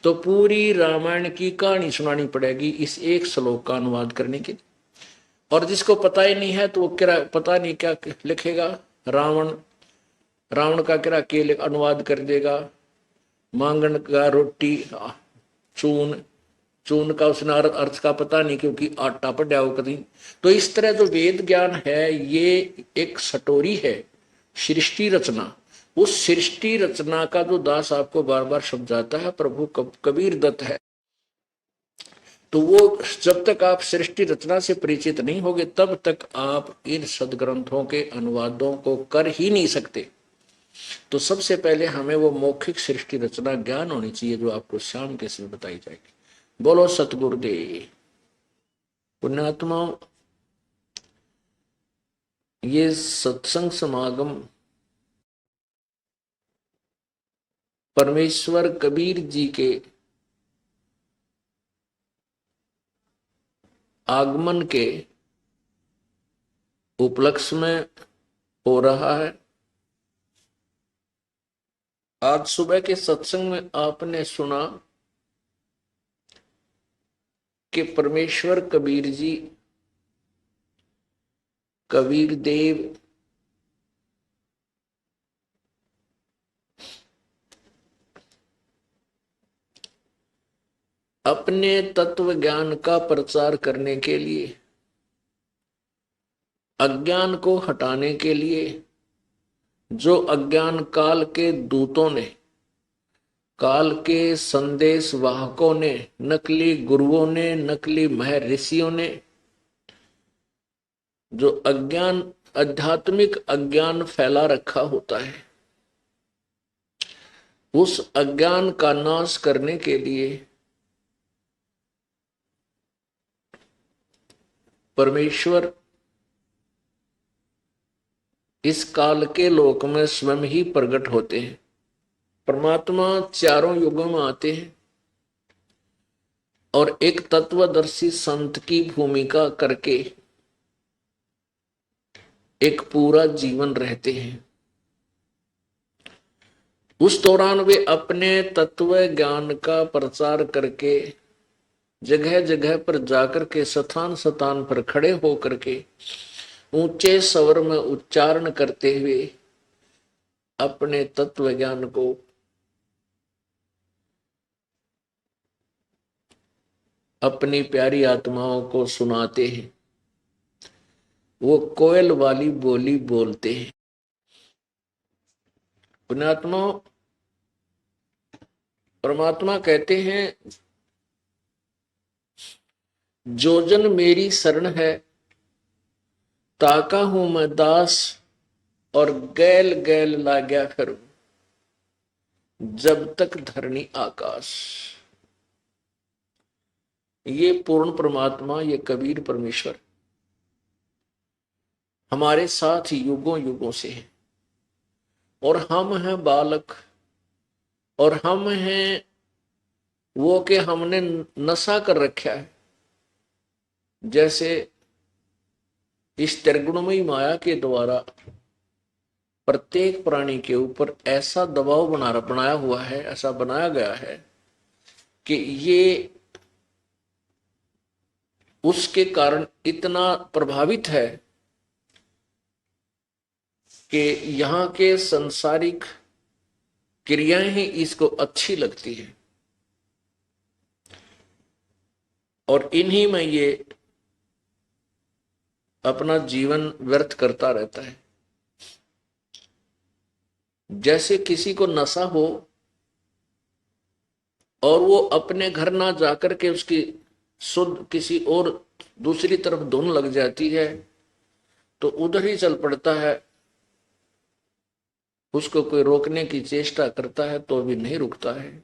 तो पूरी रामायण की कहानी सुनानी पड़ेगी इस एक श्लोक का अनुवाद करने के। और जिसको पता ही नहीं है तो वो क्या पता नहीं क्या लिखेगा, रावण का क्या के अनुवाद कर देगा, मांगन का रोटी, चून का उसने अर्थ का पता नहीं क्योंकि आटा पड़ा हो कहीं। तो इस तरह जो वेद ज्ञान है ये एक सटोरी है, सृष्टि रचना। उस सृष्टि रचना का जो दास आपको बार बार समझाता है प्रभु कबीर दत्त है। तो वो जब तक आप सृष्टि रचना से परिचित नहीं होगे तब तक आप इन सदग्रंथों के अनुवादों को कर ही नहीं सकते। तो सबसे पहले हमें वो मौखिक सृष्टि रचना ज्ञान होनी चाहिए जो आपको शाम के समय बताई जाएगी। बोलो सतगुरुदेव। पुण्यात्मा, ये सत्संग समागम परमेश्वर कबीर जी के आगमन के उपलक्ष्य में हो रहा है। आज सुबह के सत्संग में आपने सुना कि परमेश्वर कबीर जी, कबीर देव अपने तत्व ज्ञान का प्रचार करने के लिए अज्ञान को हटाने के लिए जो अज्ञान काल के दूतों ने, काल के संदेश वाहकों ने, नकली गुरुओं ने, नकली महर्षियों ने जो अज्ञान, आध्यात्मिक अज्ञान फैला रखा होता है, उस अज्ञान का नाश करने के लिए परमेश्वर इस काल के लोक में स्वयं ही प्रकट होते हैं। परमात्मा चारों युगों में आते हैं और एक तत्वदर्शी संत की भूमिका करके एक पूरा जीवन रहते हैं। उस दौरान वे अपने तत्व ज्ञान का प्रचार करके जगह जगह पर जाकर के स्थान स्थान पर खड़े होकर के ऊंचे स्वर में उच्चारण करते हुए अपने तत्व ज्ञान को अपनी प्यारी आत्माओं को सुनाते हैं। वो कोयल वाली बोली बोलते हैं। पुण्यात्मा, परमात्मा कहते हैं, जो जन मेरी शरण है ताका हूं मैं दास, और गैल गैल लाग्या फिर जब तक धरनी आकाश। ये पूर्ण परमात्मा, ये कबीर परमेश्वर हमारे साथ युगों युगों से है, और हम हैं बालक, और हम हैं वो कि हमने नशा कर रखा है। जैसे इस त्रिगुणमयी माया के द्वारा प्रत्येक प्राणी के ऊपर ऐसा दबाव बनाया हुआ है, ऐसा बनाया गया है कि ये उसके कारण इतना प्रभावित है कि यहाँ के सांसारिक क्रियाएं ही इसको अच्छी लगती है और इन्हीं में ये अपना जीवन व्यर्थ करता रहता है। जैसे किसी को नशा हो और वो अपने घर ना जाकर के उसकी शुद्ध किसी और दूसरी तरफ धुन लग जाती है तो उधर ही चल पड़ता है। उसको कोई रोकने की चेष्टा करता है तो भी नहीं रुकता है।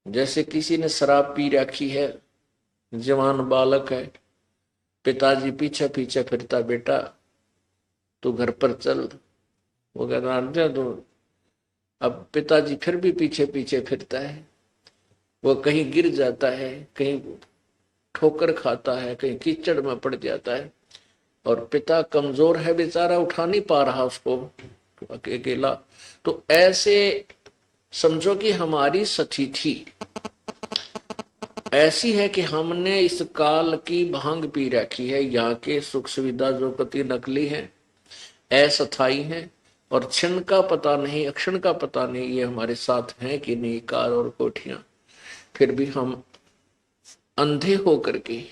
जैसे किसी ने शराब पी रखी है, जवान बालक है, पिताजी पीछे पीछे फिरता, बेटा तू घर पर चल, वो कहता तो अब पिताजी फिर भी पीछे पीछे फिरता है। वो कहीं गिर जाता है, कहीं ठोकर खाता है, कहीं कीचड़ में पड़ जाता है और पिता कमजोर है बेचारा, उठा नहीं पा रहा उसको अकेला। तो ऐसे समझो कि हमारी स्थिति ऐसी है कि हमने इस काल की भांग पी रखी है। यहाँ के सुख सुविधा जो कति नकली है, अस्थायी है और क्षण का पता नहीं, अक्षण का पता नहीं ये हमारे साथ हैं कि नहीं, कार और कोठियां। फिर भी हम अंधे होकर के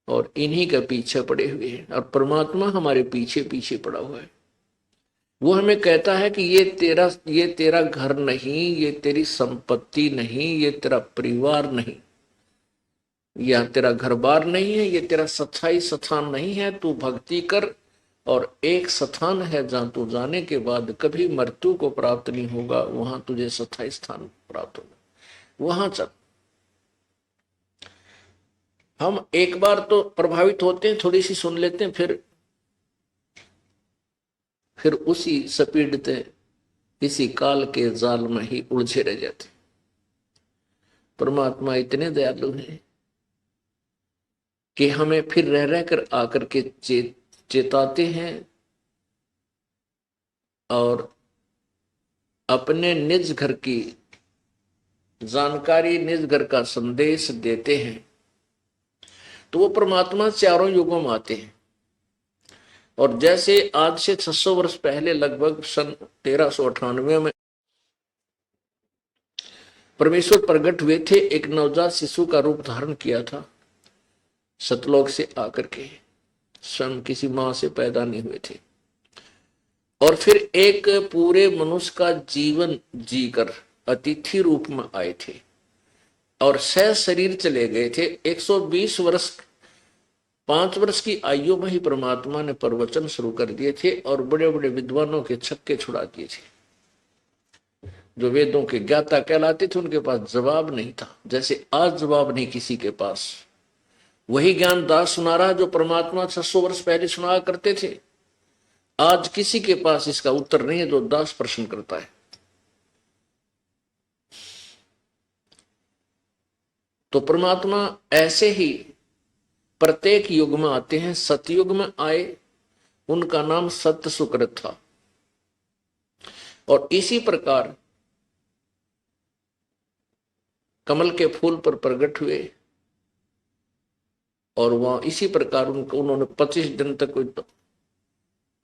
और इन्हीं के पीछे पड़े हुए हैं और परमात्मा हमारे पीछे पीछे पड़ा हुआ है। वो हमें कहता है कि ये तेरा घर नहीं, ये तेरी संपत्ति नहीं, ये तेरा परिवार नहीं, यह तेरा घर बार नहीं है, ये तेरा सच्चाई स्थान नहीं है। तू भक्ति कर और एक स्थान है जहां तू जाने के बाद कभी मृत्यु को प्राप्त नहीं होगा, वहां तुझे सच्चाई स्थान प्राप्त होगा, वहां चल। हम एक बार तो प्रभावित होते हैं, थोड़ी सी सुन लेते हैं, फिर उसी सपीड़ते इसी काल के जाल में ही उलझे रह जाते। परमात्मा इतने दयालु हैं कि हमें फिर रह रह कर आकर के चेताते हैं और अपने निज घर की जानकारी, निज घर का संदेश देते हैं। तो वो परमात्मा चारों युगों में आते हैं। और जैसे आज से 600 वर्ष पहले लगभग सन 1398 में परमेश्वर प्रकट हुए थे, एक नवजात शिशु का रूप धारण किया था सतलोक से आकर के, स्वयं किसी मां से पैदा नहीं हुए थे, और फिर एक पूरे मनुष्य का जीवन जीकर अतिथि रूप में आए थे और सह शरीर चले गए थे। 120 वर्ष, 5 वर्ष की आयु में ही परमात्मा ने प्रवचन शुरू कर दिए थे और बड़े बड़े विद्वानों के छक्के छुड़ा दिए थे। जो वेदों के ज्ञाता कहलाते थे उनके पास जवाब नहीं था, जैसे आज जवाब नहीं किसी के पास। वही ज्ञान दास सुना रहा जो परमात्मा 600 वर्ष पहले सुना करते थे। आज किसी के पास इसका उत्तर नहीं है जो दास प्रश्न करता है। तो परमात्मा ऐसे ही प्रत्येक युग में आते हैं। सतयुग में आए, उनका नाम सत्य सुकृत था, और इसी प्रकार कमल के फूल पर प्रकट हुए, और वहां इसी प्रकार उन्होंने 25 दिन तक,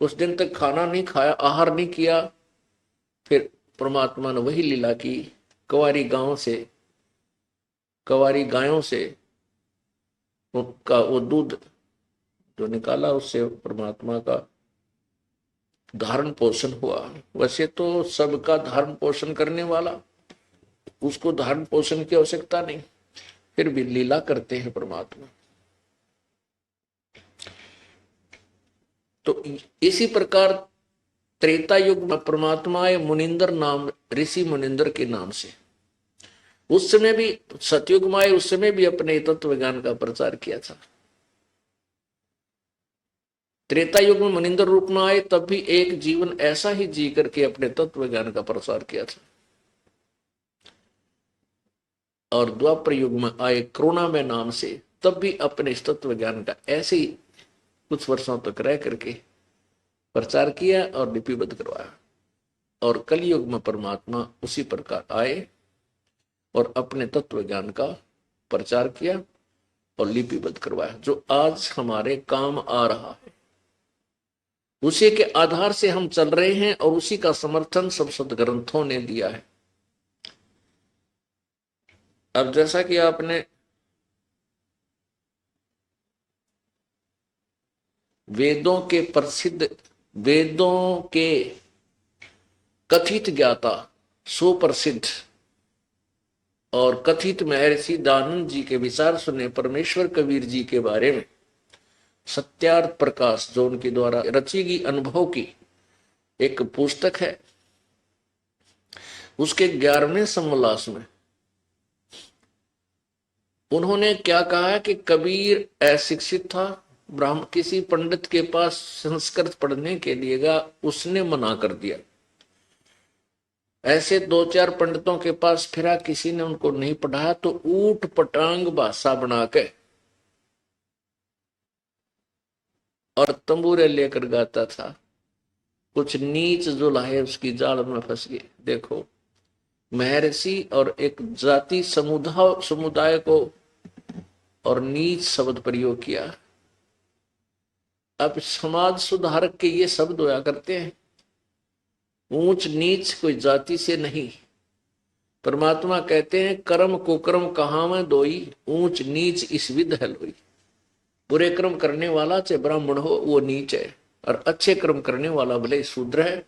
उस दिन तक खाना नहीं खाया, आहार नहीं किया। फिर परमात्मा ने वही लीला की, कुंवारी गायों से उनका वो दूध जो निकाला, उससे परमात्मा का धारण पोषण हुआ। वैसे तो सबका धारण पोषण करने वाला, उसको धारण पोषण की आवश्यकता नहीं, फिर भी लीला करते हैं परमात्मा। तो इसी प्रकार त्रेता युग में परमात्मा आए मुनिंदर नाम, ऋषि मुनिंदर के नाम से। उस समय भी सतयुग में आए, उस समय भी अपने तत्व ज्ञान का प्रचार किया था। त्रेता युग में मुनिंदर रूप में आए, तब भी एक जीवन ऐसा ही जी करके अपने तत्व ज्ञान का प्रसार किया था। और द्वापर युग में आए करुणामय नाम से, तब भी अपने इस तत्व ज्ञान का ऐसे ही कुछ वर्षों तक रह करके प्रचार किया और लिपिबद्ध करवाया। और कलयुग में परमात्मा उसी प्रकार आए और अपने तत्व ज्ञान का प्रचार किया और लिपिबद्ध करवाया, जो आज हमारे काम आ रहा है। उसी के आधार से हम चल रहे हैं और उसी का समर्थन सब सदग्रंथों ने दिया है। अब जैसा कि आपने वेदों के प्रसिद्ध, वेदों के कथित ज्ञाता, सुप्रसिद्ध और कथित महर्षि दयानंद जी के विचार सुने परमेश्वर कबीर जी के बारे में सत्यार्थ प्रकाश, जो उनके द्वारा रची गई अनुभव की एक पुस्तक है, उसके 11वें समोल्लास में उन्होंने क्या कहा है कि कबीर अशिक्षित था, ब्राह्मण किसी पंडित के पास संस्कृत पढ़ने के लिए गया, उसने मना कर दिया। ऐसे 2-4 पंडितों के पास फिरा, किसी ने उनको नहीं पढ़ाया, तो ऊट पटांग भाषा बना के और तंबूरे लेकर गाता था। कुछ नीच जो लाए उसकी जाल में फंस गए। देखो, महर्षि और एक जाति समुदाय को और नीच शब्द प्रयोग किया। अब समाज सुधारक के ये शब्द होया करते हैं, ऊंच नीच कोई जाति से नहीं। परमात्मा कहते हैं कर्म को कर्म कहाँ में दोई, ऊंच नीच इस विध है लोई। बुरे कर्म करने वाला चाहे ब्राह्मण हो वो नीच है, और अच्छे कर्म करने वाला भले शूद्र है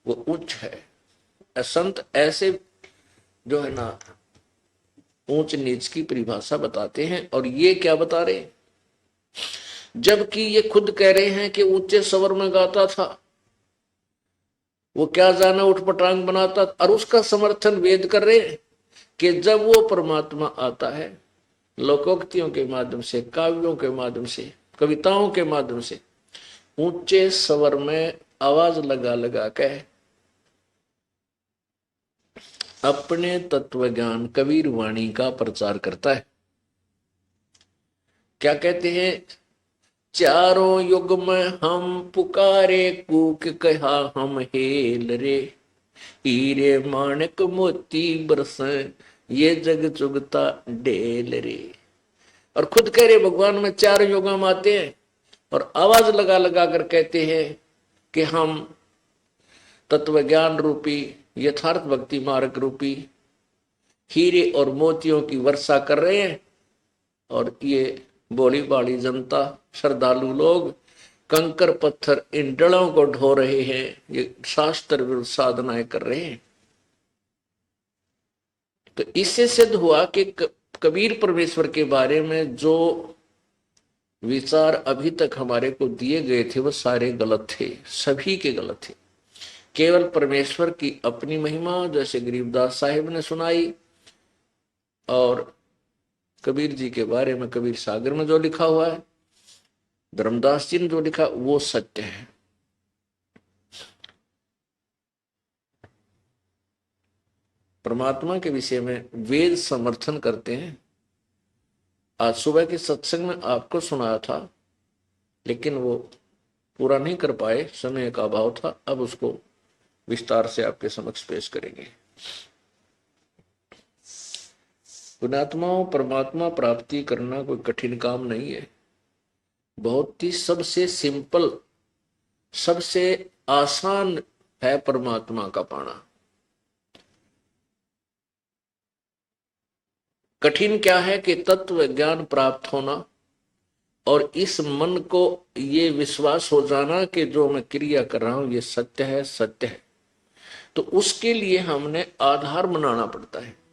वो उच्च है। संत ऐसे जो है ना ऊंच नीच की परिभाषा बताते हैं। और ये क्या बता रहे हैं, जबकि ये खुद कह रहे हैं कि ऊंचे स्वर में गाता था, वो क्या जाना उठपटांग बनाता, और उसका समर्थन वेद कर रहे हैं कि जब वो परमात्मा आता है लोकोक्तियों के माध्यम से, काव्यों के माध्यम से, कविताओं के माध्यम से ऊंचे स्वर में आवाज लगा लगा के अपने तत्व ज्ञान कबीर वाणी का प्रचार करता है। क्या कहते हैं, चारों युग में हम पुकारे कूक कहा हम हेल रे, हीरे माणक मोती बरसें ये जग चुगता ढेल रे। और खुद कह रहे भगवान में 4 युगों में आते हैं और आवाज लगा लगा कर कहते हैं कि हम तत्व ज्ञान रूपी यथार्थ भक्ति मार्ग रूपी हीरे और मोतियों की वर्षा कर रहे हैं, और ये भोली भाली जनता, श्रद्धालु लोग कंकर पत्थर इन डलों को ढो रहे हैं, ये शास्त्र विरुद्ध साधनाएं कर रहे हैं। तो इससे सिद्ध हुआ कि कबीर परमेश्वर के बारे में जो विचार अभी तक हमारे को दिए गए थे वो सारे गलत थे, सभी के गलत थे। केवल परमेश्वर की अपनी महिमा जैसे गरीबदास साहिब ने सुनाई, और कबीर जी के बारे में कबीर सागर में जो लिखा हुआ है, धर्मदास जी ने जो लिखा वो सत्य है। परमात्मा के विषय में वेद समर्थन करते हैं। आज सुबह के सत्संग में आपको सुनाया था, लेकिन वो पूरा नहीं कर पाए, समय का अभाव था। अब उसको विस्तार से आपके समक्ष पेश करेंगे। पुण्यात्माओं, परमात्मा प्राप्ति करना कोई कठिन काम नहीं है। बहुत ही सबसे सिंपल, सबसे आसान है परमात्मा का पाना। कठिन क्या है कि तत्व ज्ञान प्राप्त होना और इस मन को ये विश्वास हो जाना कि जो मैं क्रिया कर रहा हूं ये सत्य है, सत्य है। तो उसके लिए हमने आधार बनाना पड़ता है।